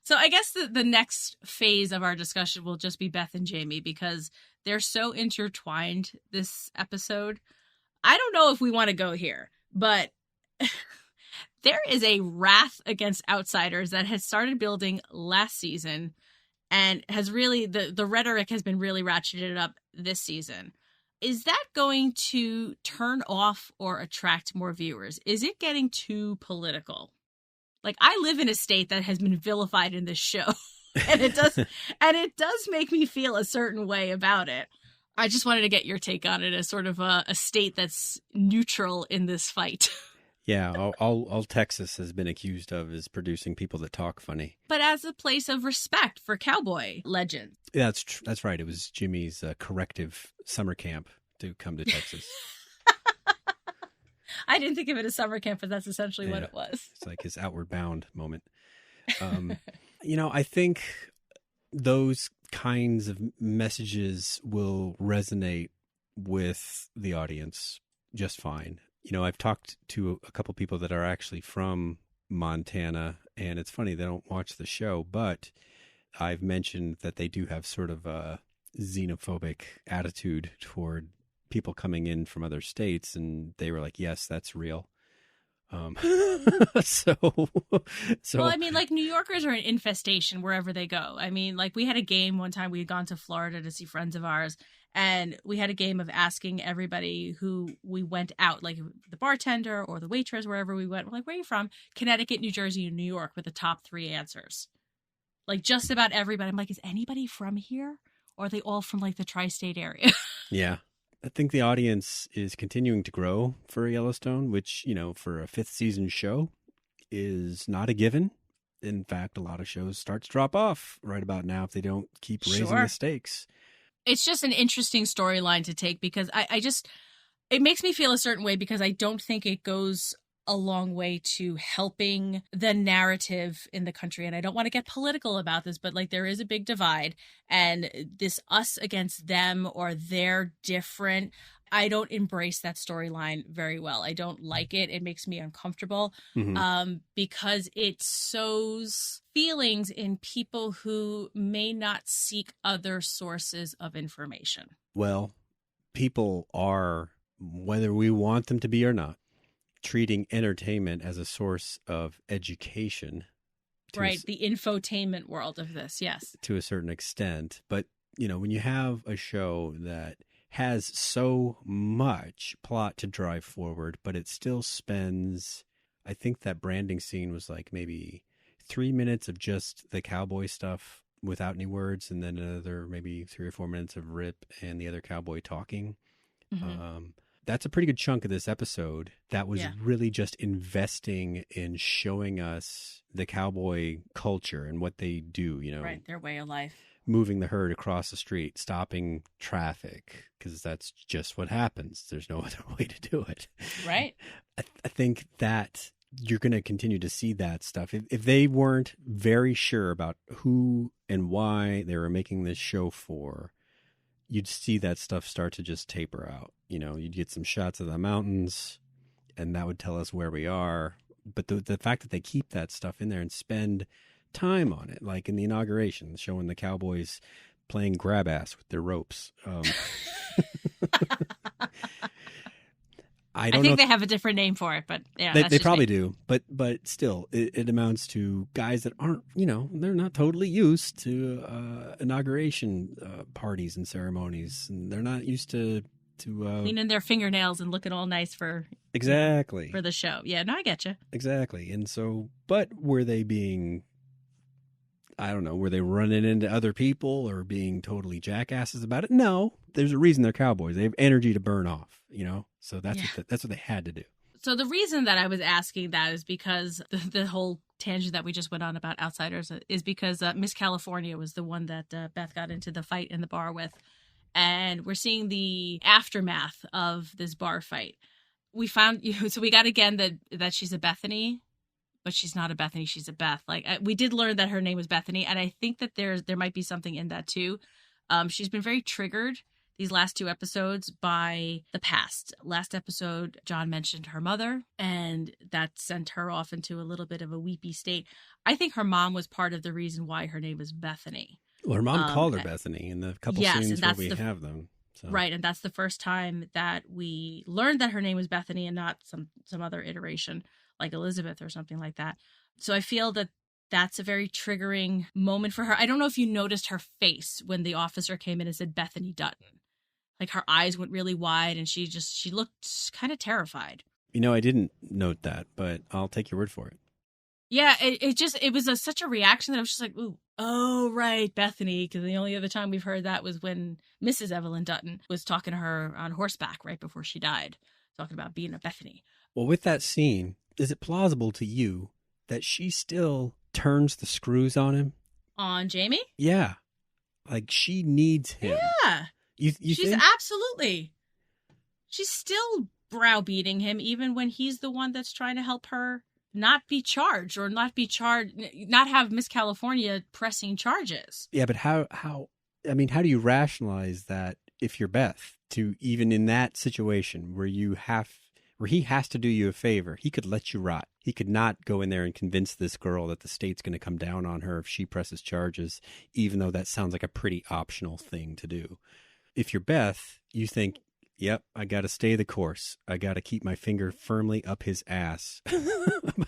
So I guess the next phase of our discussion will just be Beth and Jamie because they're so intertwined this episode. I don't know if we want to go here, but there is a wrath against outsiders that has started building last season and has really, the rhetoric has been really ratcheted up this season. Is that going to turn off or attract more viewers? Is it getting too political? Like, I live in a state that has been vilified in this show, and it does make me feel a certain way about it. I just wanted to get your take on it as sort of a state that's neutral in this fight. Yeah, all Texas has been accused of is producing people that talk funny. But as a place of respect for cowboy legends. Yeah, that's right. It was Jimmy's corrective summer camp to come to Texas. I didn't think of it as summer camp, but that's essentially what it was. It's like his outward bound moment. I think those kinds of messages will resonate with the audience just fine. I've talked to a couple people that are actually from Montana, and it's funny, they don't watch the show, but I've mentioned that they do have sort of a xenophobic attitude toward people coming in from other states, and they were like, yes, that's real. So well, I mean, like, New Yorkers are an infestation wherever they go. I mean, like, we had a game one time, we had gone to Florida to see friends of ours, and we had a game of asking everybody who we went out, like the bartender or the waitress, wherever we went, we're like, where are you from? Connecticut, New Jersey, and New York were the top 3 answers. Like, just about everybody. I'm like, is anybody from here? Or are they all from, like, the tri-state area? Yeah. I think the audience is continuing to grow for Yellowstone, which, for a 5th season show is not a given. In fact, a lot of shows start to drop off right about now if they don't keep raising the stakes. It's just an interesting storyline to take because it makes me feel a certain way because I don't think it goes a long way to helping the narrative in the country. And I don't want to get political about this, but like there is a big divide and this us against them or they're different. I don't embrace that storyline very well. I don't like it. It makes me uncomfortable because it sows feelings in people who may not seek other sources of information. Well, people are, whether we want them to be or not, treating entertainment as a source of education. Right, the infotainment world of this, yes. To a certain extent. But, when you have a show that has so much plot to drive forward, but it still spends, I think that branding scene was like maybe 3 minutes of just the cowboy stuff without any words, and then another maybe 3 or 4 minutes of Rip and the other cowboy talking. Mm-hmm. That's a pretty good chunk of this episode that was really just investing in showing us the cowboy culture and what they do, Right, their way of life. Moving the herd across the street, stopping traffic, because that's just what happens. There's no other way to do it. Right. I think that you're going to continue to see that stuff. If they weren't very sure about who and why they were making this show for, you'd see that stuff start to just taper out. You'd get some shots of the mountains, and that would tell us where we are. But the fact that they keep that stuff in there and spend time on it, like in the inauguration, showing the cowboys playing grab ass with their ropes. I think they have a different name for it, but yeah, they probably do. But still, it amounts to guys that aren't, they're not totally used to inauguration parties and ceremonies, and they're not used to cleaning their fingernails and looking all nice for the show. Yeah, no, I get you. Exactly. And so, but were they being, I don't know, were they running into other people or being totally jackasses about it? No, there's a reason they're cowboys. They have energy to burn off, so that's what they had to do. So the reason that I was asking that is because the whole tangent that we just went on about Outsiders is because Miss California was the one that Beth got into the fight in the bar with. And we're seeing the aftermath of this bar fight. We found, so we got again that she's a Bethany, but she's not a Bethany. She's a Beth. Like we did learn that her name was Bethany, and I think that there might be something in that too. She's been very triggered these last 2 episodes by the past. Last episode, John mentioned her mother, and that sent her off into a little bit of a weepy state. I think her mom was part of the reason why her name was Bethany. Well, her mom called her Bethany in the couple scenes where we have them. So. Right, and that's the first time that we learned that her name was Bethany and not some other iteration like Elizabeth or something like that. So I feel that that's a very triggering moment for her. I don't know if you noticed her face when the officer came in and said Bethany Dutton. Like her eyes went really wide and she looked kind of terrified. I didn't note that, but I'll take your word for it. Yeah, it was such a reaction that I was just like, ooh, Oh, right, Bethany, because the only other time we've heard that was when Mrs. Evelyn Dutton was talking to her on horseback right before she died, talking about being a Bethany. Well, with that scene, is it plausible to you that she still turns the screws on him? On Jamie? Yeah. Like, she needs him. Yeah. She's think? Absolutely. She's still browbeating him even when he's the one that's trying to help her not be charged or not have Miss California pressing charges. Yeah, but how do you rationalize that if you're Beth, to even in that situation where he has to do you a favor? He could let you rot. He could not go in there and convince this girl that the state's going to come down on her if she presses charges, even though that sounds like a pretty optional thing to do. If you're Beth, you think, yep, I got to stay the course. I got to keep my finger firmly up his ass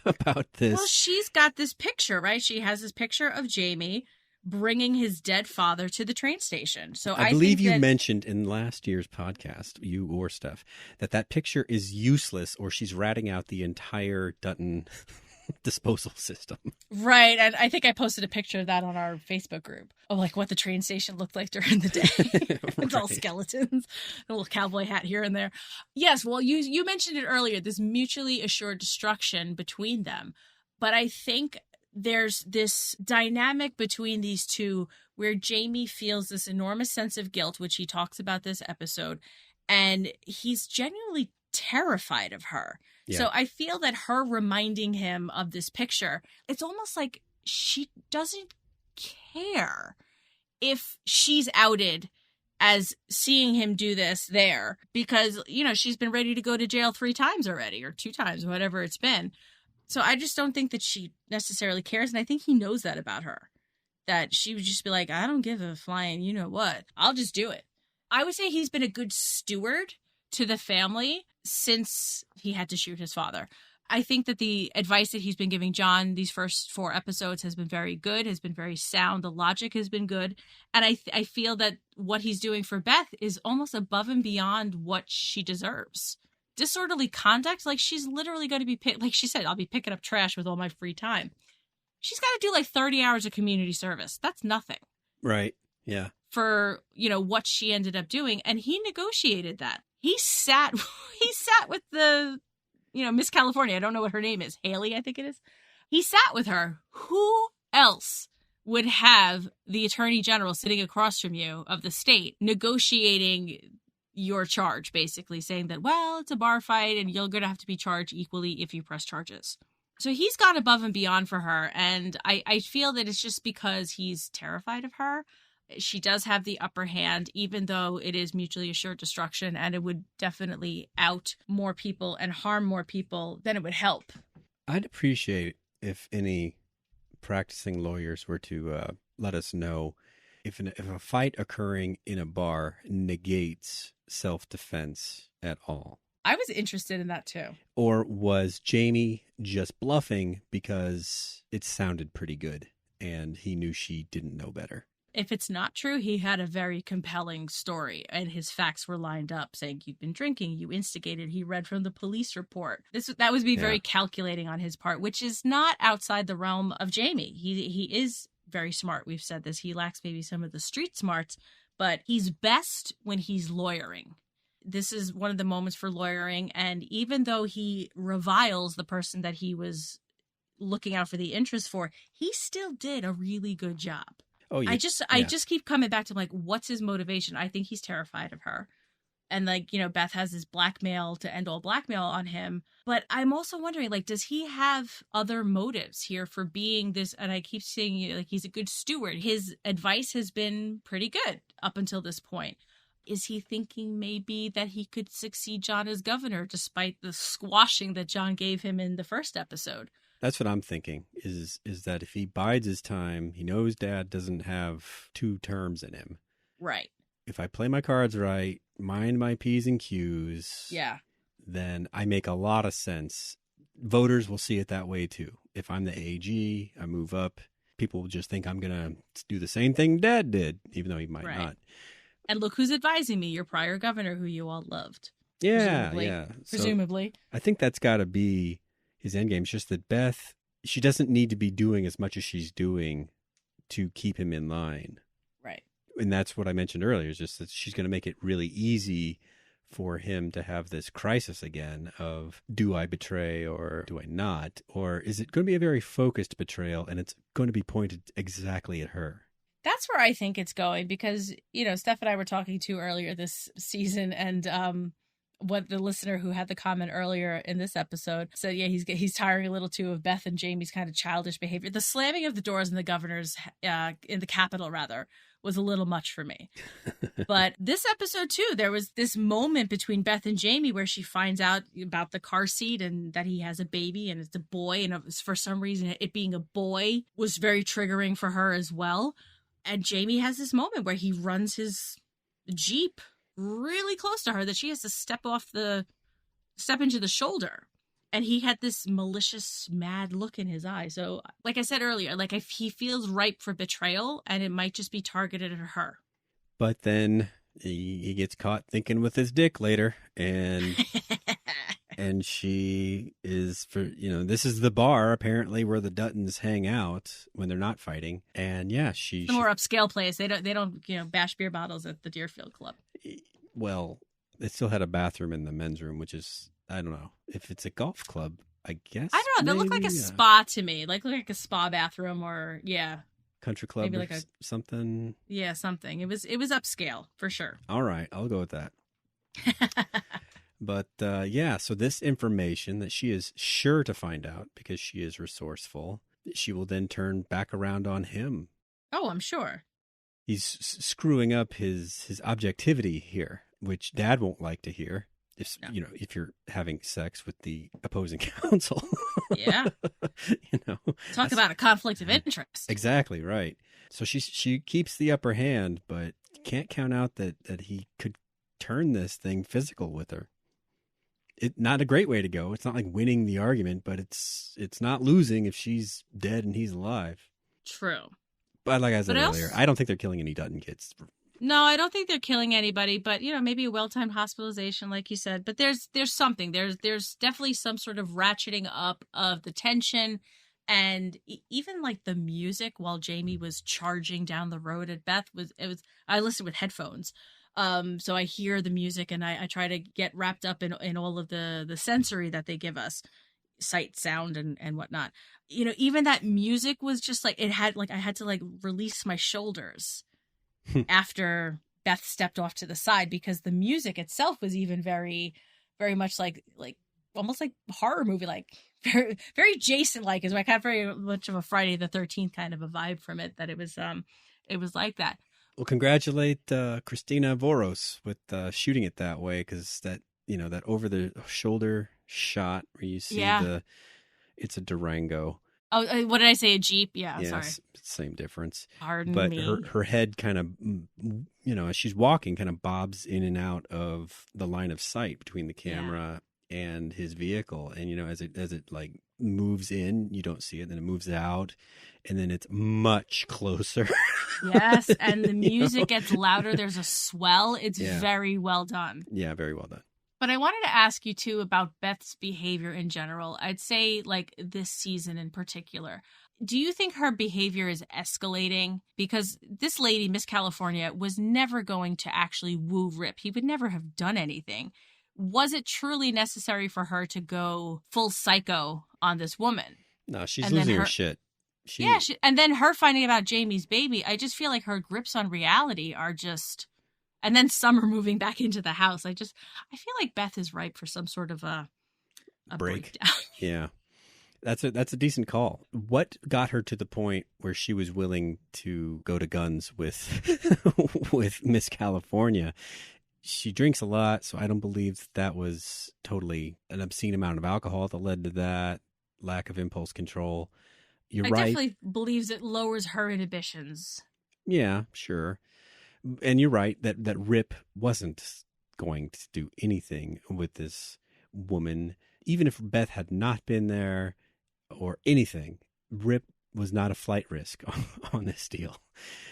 about this. Well, she's got this picture, right? She has this picture of Jamie bringing his dead father to the train station. So I believe you mentioned in last year's podcast, you or Stef, that picture is useless, or she's ratting out the entire Dutton disposal system. Right. And I think I posted a picture of that on our Facebook group of like what the train station looked like during the day. It's all skeletons, a little cowboy hat here and there. Yes. Well, you mentioned it earlier, this mutually assured destruction between them. But I think there's this dynamic between these two where Jamie feels this enormous sense of guilt, which he talks about this episode, and he's genuinely terrified of her. Yeah. So I feel that her reminding him of this picture, it's almost like she doesn't care if she's outed as seeing him do this there because, she's been ready to go to jail 3 times already or 2 times, whatever it's been. So I just don't think that she necessarily cares. And I think he knows that about her, that she would just be like, I don't give a flying, you know what, I'll just do it. I would say he's been a good steward to the family since he had to shoot his father. I think that the advice that he's been giving John these first 4 episodes has been very good, has been very sound. The logic has been good. And I feel that what he's doing for Beth is almost above and beyond what she deserves. Disorderly conduct, like she's literally going to be, like she said, I'll be picking up trash with all my free time. She's got to do like 30 hours of community service. That's nothing. Right. Yeah. For, what she ended up doing. And he negotiated that. He sat with the, Miss California. I don't know what her name is. Haley, I think it is. He sat with her. Who else would have the attorney general sitting across from you of the state negotiating your charge, basically saying that, well, it's a bar fight and you're going to have to be charged equally if you press charges. So he's gone above and beyond for her. And I feel that it's just because he's terrified of her. She does have the upper hand, even though it is mutually assured destruction, and it would definitely out more people and harm more people than it would help. I'd appreciate if any practicing lawyers were to let us know if a fight occurring in a bar negates self-defense at all. I was interested in that too. Or was Jamie just bluffing because it sounded pretty good and he knew she didn't know better? If it's not true, he had a very compelling story and his facts were lined up saying you've been drinking, you instigated, he read from the police report. That would be very calculating on his part, which is not outside the realm of Jamie. He is very smart. We've said this. He lacks maybe some of the street smarts, but he's best when he's lawyering. This is one of the moments for lawyering. And even though he reviles the person that he was looking out for the interest for, he still did a really good job. Oh, yeah. I just keep coming back to like, what's his motivation? I think he's terrified of her. And like, Beth has this blackmail to end all blackmail on him. But I'm also wondering, like, does he have other motives here for being this? And I keep saying, like, he's a good steward. His advice has been pretty good up until this point. Is he thinking maybe that he could succeed John as governor despite the squashing that John gave him in the first episode? That's what I'm thinking, is that if he bides his time, he knows Dad doesn't have 2 terms in him. Right. If I play my cards right, mind my P's and Q's, then I make a lot of sense. Voters will see it that way too. If I'm the AG, I move up, people will just think I'm going to do the same thing Dad did, even though he might not. And look who's advising me, your prior governor who you all loved. Yeah, Presumably. So I think that's got to be his endgame. It's just that Beth, she doesn't need to be doing as much as she's doing to keep him in line. Right. And that's what I mentioned earlier, is just that she's going to make it really easy for him to have this crisis again of, do I betray or do I not? Or is it going to be a very focused betrayal and it's going to be pointed exactly at her? That's where I think it's going because, Steph and I were talking to earlier this season, and what the listener who had the comment earlier in this episode said, yeah, he's tiring a little too of Beth and Jamie's kind of childish behavior. The slamming of the doors in the governor's, in the Capitol rather, was a little much for me. But this episode too, there was this moment between Beth and Jamie where she finds out about the car seat and that he has a baby and it's a boy. And it was, for some reason, it being a boy was very triggering for her as well. And Jamie has this moment where he runs his Jeep really close to her that she has to step into the shoulder. And he had this malicious, mad look in his eye. So, like I said earlier, like if he feels ripe for betrayal, and it might just be targeted at her. But then he gets caught thinking with his dick later, and and she is this is the bar apparently where the Duttons hang out when they're not fighting, and yeah, she's the more upscale place. They don't bash beer bottles at the Deerfield Club. Well, they still had a bathroom in the men's room, which is, I don't know if it's a golf club. I guess I don't know. They look like a spa to me, like a spa bathroom, or country club, maybe like something. Yeah, something. It was upscale for sure. All right, I'll go with that. But so this information that she is sure to find out because she is resourceful, she will then turn back around on him. Oh, I'm sure. He's screwing up his objectivity here, which Dad won't like to hear. If you're having sex with the opposing counsel. Yeah. Talk about a conflict of interest. Exactly, right. So she keeps the upper hand, but can't count out that he could turn this thing physical with her. Not a great way to go. It's not like winning the argument, but it's not losing if she's dead and he's alive. True. But like I said earlier, I don't think they're killing any Dutton kids. No, I don't think they're killing anybody, but maybe a well-timed hospitalization, like you said. But there's something. There's definitely some sort of ratcheting up of the tension, and even like the music while Jamie was charging down the road at Beth I listened with headphones, so I hear the music and I try to get wrapped up in all of the sensory that they give us, sight, sound, and whatnot. Even that music was just like I had to like release my shoulders after Beth stepped off to the side, because the music itself was even very, very much like almost like horror movie, like very, very Jason-like. Is I got very much of a Friday the 13th kind of a vibe from it. That it was like that. Well, congratulate Christina Voros with shooting it that way, because that that over the shoulder shot where you see it's a Durango. Oh, what did I say? A Jeep? Yeah, yes, sorry. Same difference. Pardon but me. her head kind of, as she's walking, kind of bobs in and out of the line of sight between the camera and his vehicle. And, as it like moves in, you don't see it. Then it moves out, and then it's much closer. Yes, and the music gets louder. There's a swell. It's very well done. Yeah, very well done. But I wanted to ask you, too, about Beth's behavior in general. I'd say, like, this season in particular. Do you think her behavior is escalating? Because this lady, Miss California, was never going to actually woo Rip. He would never have done anything. Was it truly necessary for her to go full psycho on this woman? No, she's losing her shit. And then her finding about Jamie's baby, I just feel like her grips on reality are just... And then Summer moving back into the house. I feel like Beth is ripe for some sort of a breakdown. Yeah. That's a decent call. What got her to the point where she was willing to go to guns with Miss California? She drinks a lot, so I don't believe that was totally an obscene amount of alcohol that led to that lack of impulse control. You're right. I definitely believes it lowers her inhibitions. Yeah, sure. And you're right that Rip wasn't going to do anything with this woman. Even if Beth had not been there or anything, Rip was not a flight risk on this deal.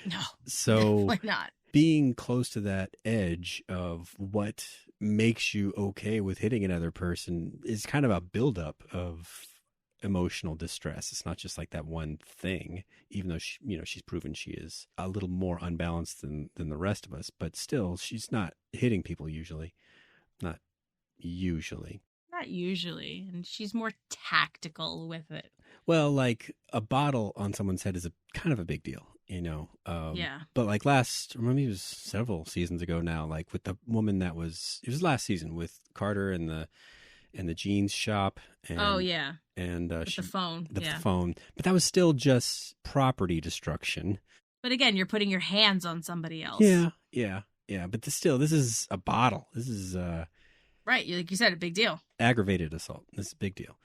No, so definitely not. Being close to that edge of what makes you okay with hitting another person is kind of a buildup of emotional distress. It's not just like that one thing, even though she's proven she is a little more unbalanced than the rest of us, but still she's not hitting people usually. Not usually. Not usually. And she's more tactical with it. Well, like a bottle on someone's head is a kind of a big deal, Yeah. But like maybe it was several seasons ago now, like with the woman it was last season with Carter and the jeans shop. And, oh yeah. And the phone. The phone. But that was still just property destruction. But again, you're putting your hands on somebody else. Yeah. But this is a bottle. This is right. Like you said, a big deal. Aggravated assault. This is a big deal.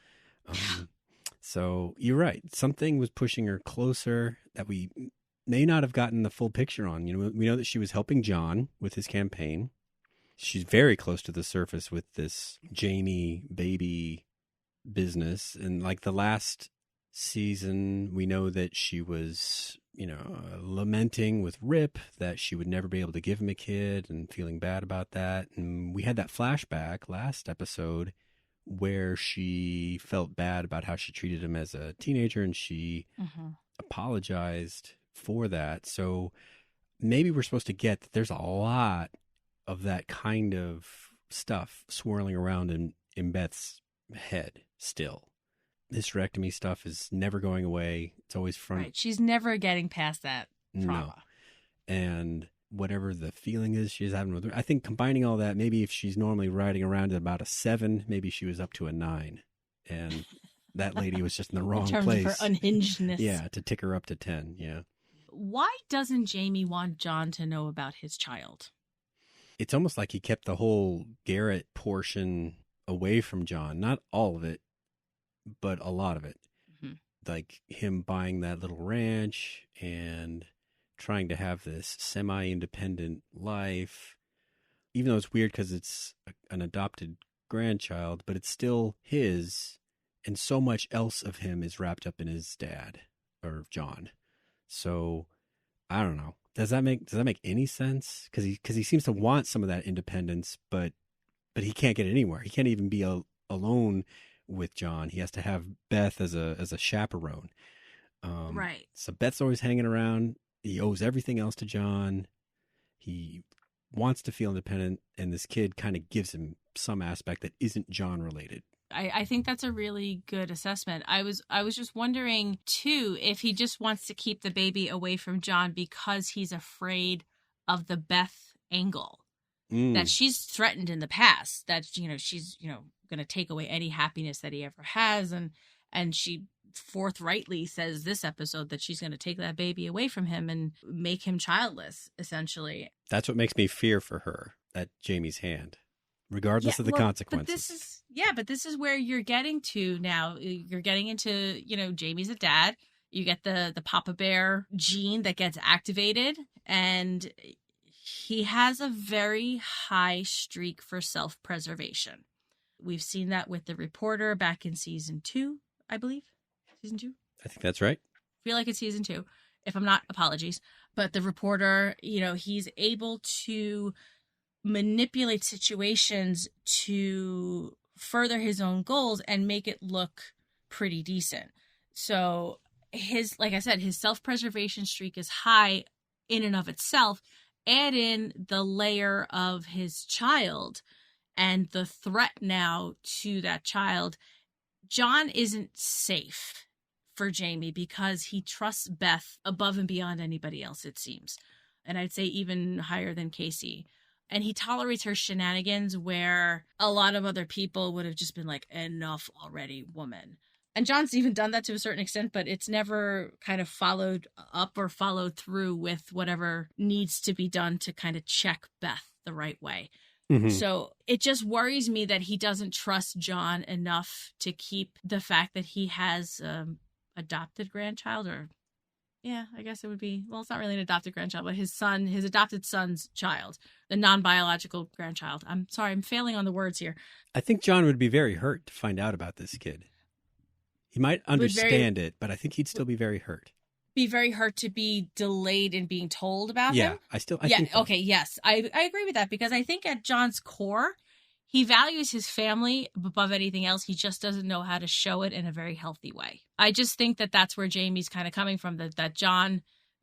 So you're right. Something was pushing her closer that we may not have gotten the full picture on. We know that she was helping John with his campaign. She's very close to the surface with this Jamie baby business. And like the last season, we know that she was, lamenting with Rip that she would never be able to give him a kid and feeling bad about that. And we had that flashback last episode where she felt bad about how she treated him as a teenager, and she apologized for that. So maybe we're supposed to get that there's a lot of that kind of stuff swirling around in Beth's head still. Hysterectomy stuff is never going away. It's always front. Right. She's never getting past that trauma. No. And whatever the feeling is she's having with her, I think combining all that, maybe if she's normally riding around at about a 7, maybe she was up to a 9. And that lady was just in the wrong in terms place. Of her unhingedness. Yeah, to tick her up to 10. Yeah. Why doesn't Jamie want John to know about his child? It's almost like he kept the whole Garrett portion away from John. Not all of it, but a lot of it. Mm-hmm. Like him buying that little ranch and trying to have this semi-independent life, even though it's weird because it's an adopted grandchild, but it's still his, and so much else of him is wrapped up in his dad or John. So I don't know. Does that make any sense? Because he seems to want some of that independence, but he can't get it anywhere. He can't even be alone with John. He has to have Beth as a chaperone. Right. So Beth's always hanging around. He owes everything else to John. He wants to feel independent, and this kid kind of gives him some aspect that isn't John related. I think that's a really good assessment. I was just wondering too if he just wants to keep the baby away from John because he's afraid of the Beth angle. That she's threatened in the past, that she's going to take away any happiness that he ever has, and she forthrightly says this episode that she's going to take that baby away from him and make him childless, essentially. That's what makes me fear for her, that Jamie's hand, regardless of the consequences. But this is where you're getting to now. You're getting into, Jamie's a dad. You get the Papa Bear gene that gets activated, and he has a very high streak for self-preservation. We've seen that with the reporter back in season 2, I believe. Season 2? I think that's right. I feel like it's season 2. If I'm not, apologies. But the reporter, he's able to manipulate situations to further his own goals and make it look pretty decent. So like I said, his self-preservation streak is high in and of itself. Add in the layer of his child and the threat now to that child. John isn't safe for Jamie because he trusts Beth above and beyond anybody else, it seems. And I'd say even higher than Kayce. And he tolerates her shenanigans where a lot of other people would have just been like, enough already, woman. And John's even done that to a certain extent, but it's never kind of followed up or followed through with whatever needs to be done to kind of check Beth the right way. Mm-hmm. So it just worries me that he doesn't trust John enough to keep the fact that he has adopted grandchild, or I guess it would be, well, it's not really an adopted grandchild, but his adopted son's child, the non-biological grandchild. I'm sorry, I'm failing on the words here. I think John would be very hurt to find out about this kid. He might understand it, but I think he'd still be very hurt. Be very hurt to be delayed in being told about him? I think so. Okay, yes. I agree with that, because I think at John's core, He values his family above anything else. He just doesn't know how to show it in a very healthy way. I just think that that's where Jamie's kind of coming from, that John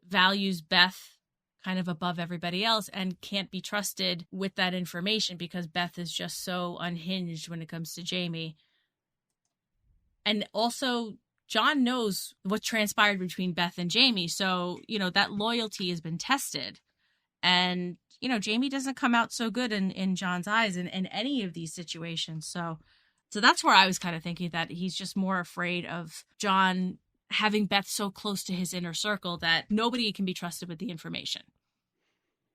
values Beth kind of above everybody else and can't be trusted with that information because Beth is just so unhinged when it comes to Jamie. And also, John knows what transpired between Beth and Jamie. So, that loyalty has been tested. And, Jamie doesn't come out so good in John's eyes in any of these situations. So that's where I was kind of thinking that he's just more afraid of John having Beth so close to his inner circle that nobody can be trusted with the information.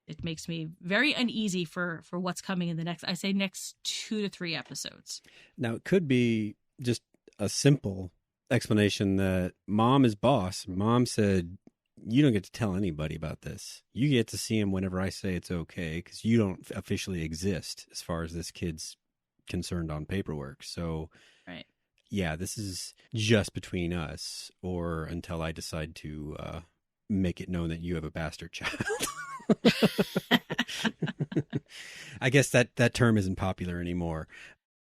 It makes me very uneasy for what's coming in the next 2 to 3 episodes. Now, it could be just a simple explanation that Mom is boss. Mom said, you don't get to tell anybody about this. You get to see him whenever I say it's okay because you don't officially exist as far as this kid's concerned on paperwork. So, right. Yeah, this is just between us or until I decide to make it known that you have a bastard child. I guess that term isn't popular anymore.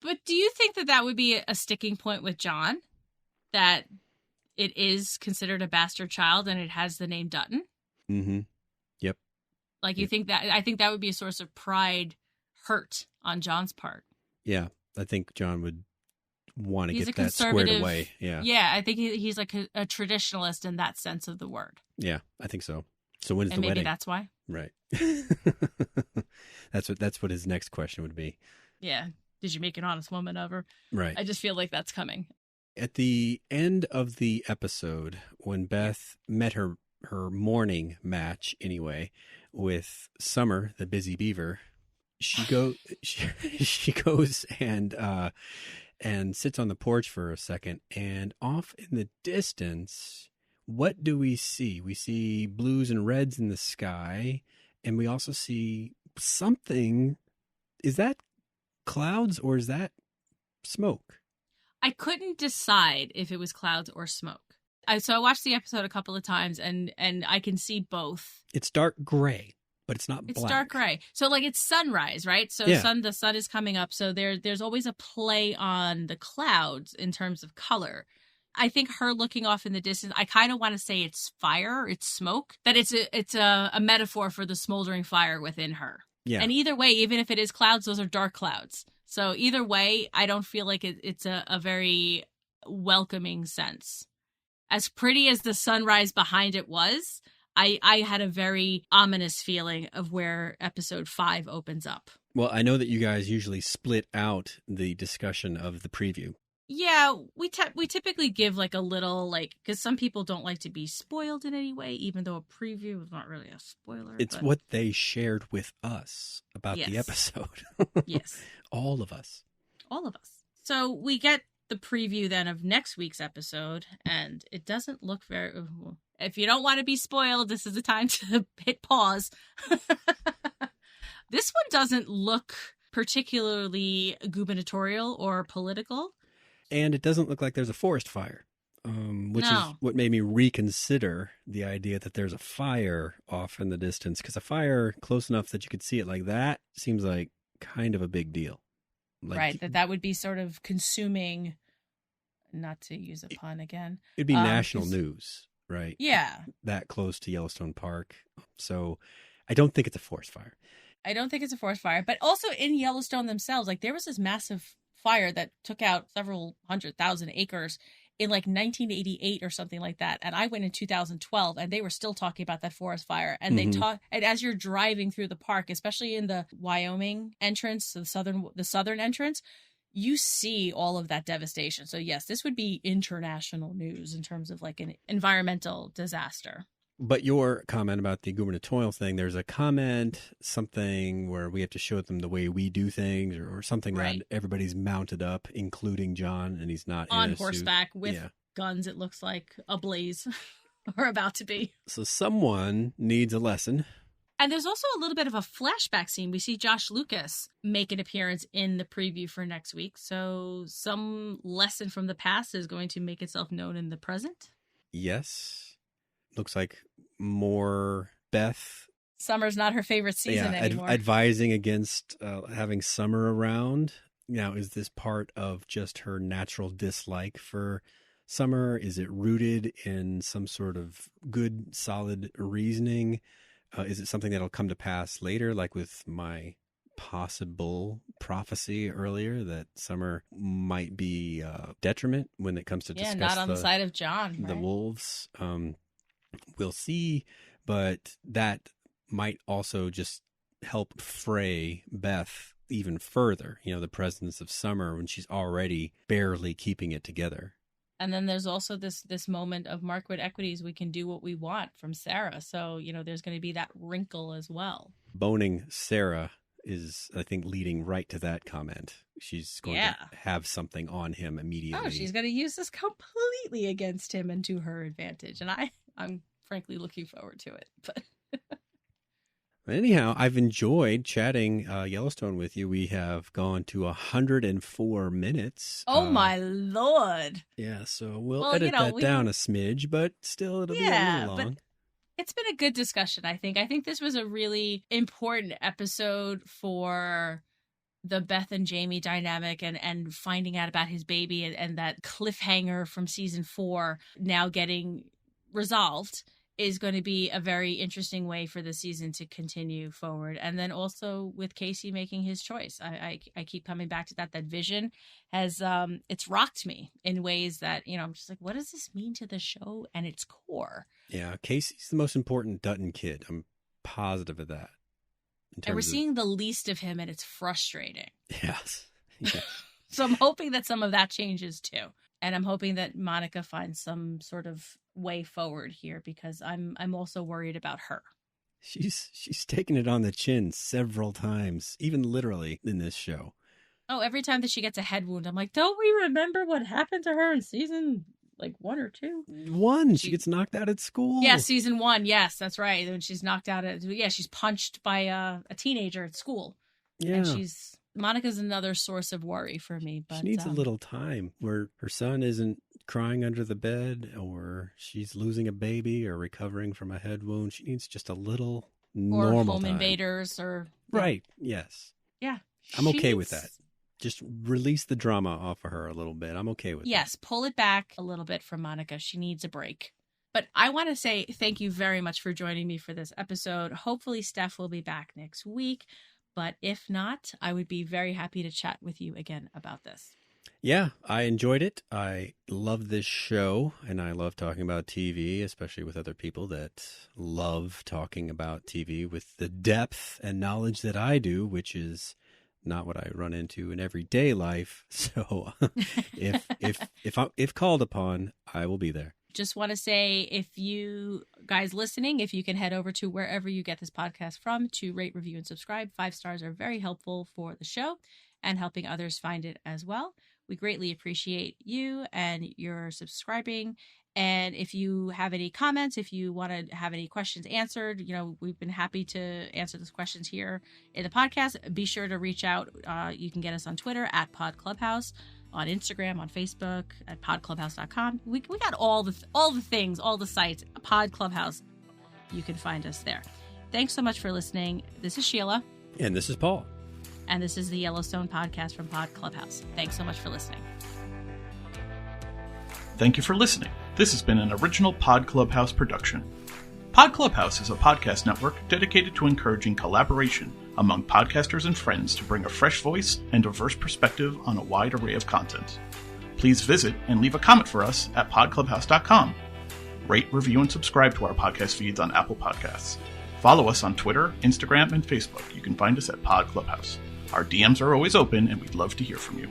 But do you think that would be a sticking point with John? That it is considered a bastard child and it has the name Dutton? Mm-hmm. Yep. Like you think that, I think that would be a source of pride hurt on John's part. Yeah. I think John would want to get that squared away. Yeah. Yeah. I think he's like a traditionalist in that sense of the word. Yeah, I think so. So when's the maybe wedding? That's why. Right. That's what his next question would be. Yeah. Did you make an honest woman of her? Right. I just feel like that's coming. At the end of the episode, when Beth met her morning match anyway with Summer, the busy beaver, she goes and sits on the porch for a second, and off in the distance, what do we see? We see blues and reds in the sky, and we also see something. Is that clouds or is that smoke? I couldn't decide if it was clouds or smoke. So I watched the episode a couple of times, and I can see both. It's dark gray, but it's not black. It's dark gray. So like it's sunrise, right? So yeah. The sun is coming up. So there's always a play on the clouds in terms of color. I think her looking off in the distance, I kind of want to say it's fire, it's smoke, that it's a metaphor for the smoldering fire within her. Yeah. And either way, even if it is clouds, those are dark clouds. So either way, I don't feel like it's a very welcoming sense. As pretty as the sunrise behind it was, I had a very ominous feeling of where episode 5 opens up. Well, I know that you guys usually split out the discussion of the preview. Yeah, we typically give like a little, like, because some people don't like to be spoiled in any way, even though a preview is not really a spoiler. It's what they shared with us about the episode. Yes. All of us. So we get the preview then of next week's episode, and it doesn't look very... If you don't want to be spoiled, this is the time to hit pause. This one doesn't look particularly gubernatorial or political. And it doesn't look like there's a forest fire, which is what made me reconsider the idea that there's a fire off in the distance. Because a fire close enough that you could see it like that seems like kind of a big deal. Like, right, that would be sort of consuming, not to use a pun again. It'd be national news, right? Yeah. That close to Yellowstone Park. So I don't think it's a forest fire. I don't think it's a forest fire. But also in Yellowstone themselves, like there was this massive fire that took out several 100,000 acres in like 1988 or something like that. And I went in 2012 and they were still talking about that forest fire. And they talk, and as you're driving through the park, especially in the Wyoming entrance, the southern entrance, you see all of that devastation. So yes, this would be international news in terms of like an environmental disaster. But your comment about the gubernatorial thing, there's a comment, something where we have to show them the way we do things or something that everybody's mounted up, including John, and he's not on horseback with guns, it looks like ablaze or about to be. So someone needs a lesson. And there's also a little bit of a flashback scene. We see Josh Lucas make an appearance in the preview for next week. So some lesson from the past is going to make itself known in the present. Yes. Looks like more Beth Summer's not her favorite season anymore. Advising against having Summer around. Now, is this part of just her natural dislike for Summer? Is it rooted in some sort of good, solid reasoning? Is it something that'll come to pass later, like with my possible prophecy earlier that Summer might be a detriment when it comes to discuss not on the side of John, the wolves? We'll see, but that might also just help fray Beth even further, the presence of Summer when she's already barely keeping it together. And then there's also this moment of Markwood equities. We can do what we want from Sarah. So, there's going to be that wrinkle as well. Boning Sarah is, I think, leading right to that comment. She's going to have something on him immediately. Oh, she's going to use this completely against him and to her advantage. And I'm frankly looking forward to it. But anyhow, I've enjoyed chatting Yellowstone with you. We have gone to 104 minutes. Oh, my Lord. Yeah, so we'll edit that down a smidge, but still it'll be a little long. But it's been a good discussion, I think. I think this was a really important episode for the Beth and Jamie dynamic and finding out about his baby and that cliffhanger from season 4 now getting resolved is going to be a very interesting way for the season to continue forward. And then also with Kayce making his choice. I keep coming back to that vision has, it's rocked me in ways that, I'm just like, what does this mean to the show and its core? Yeah. Casey's the most important Dutton kid. I'm positive of that. And we're seeing the least of him and it's frustrating. Yes. So I'm hoping that some of that changes too. And I'm hoping that Monica finds some sort of way forward here because I'm also worried about her. She's taken it on the chin several times, even literally in this show. Oh, every time that she gets a head wound, I'm like, don't we remember what happened to her in season 1 or 2? 1. She gets knocked out at school. Yeah, season 1. Yes, that's right. When she's knocked out she's punched by a teenager at school. Yeah. And Monica's another source of worry for me. But she needs a little time where her son isn't crying under the bed or she's losing a baby or recovering from a head wound. She needs just a little normal or home time. Invaders or... Right, yes. Yeah. I'm okay with that. Just release the drama off of her a little bit. I'm okay with that. Yes, pull it back a little bit from Monica. She needs a break. But I want to say thank you very much for joining me for this episode. Hopefully Steph will be back next week. But if not, I would be very happy to chat with you again about this. Yeah, I enjoyed it. I love this show, and I love talking about TV, especially with other people that love talking about TV with the depth and knowledge that I do, which is not what I run into in everyday life. So if called upon, I will be there. Just want to say, if you guys listening, if you can head over to wherever you get this podcast from to rate, review, and subscribe. 5 stars are very helpful for the show and helping others find it as well. We greatly appreciate you and your subscribing. And if you have any comments, if you want to have any questions answered, we've been happy to answer those questions here in the podcast. Be sure to reach out. You can get us on Twitter at Pod Clubhouse, on Instagram, on Facebook, at podclubhouse.com. We got all the things, all the sites, Pod Clubhouse. You can find us there. Thanks so much for listening. This is Sheila. And this is Paul. And this is the Yellowstone Podcast from Pod Clubhouse. Thanks so much for listening. Thank you for listening. This has been an original Pod Clubhouse production. Pod Clubhouse is a podcast network dedicated to encouraging collaboration among podcasters and friends to bring a fresh voice and diverse perspective on a wide array of content. Please visit and leave a comment for us at podclubhouse.com. Rate, review, and subscribe to our podcast feeds on Apple Podcasts. Follow us on Twitter, Instagram, and Facebook. You can find us at Pod Clubhouse. Our DMs are always open, and we'd love to hear from you.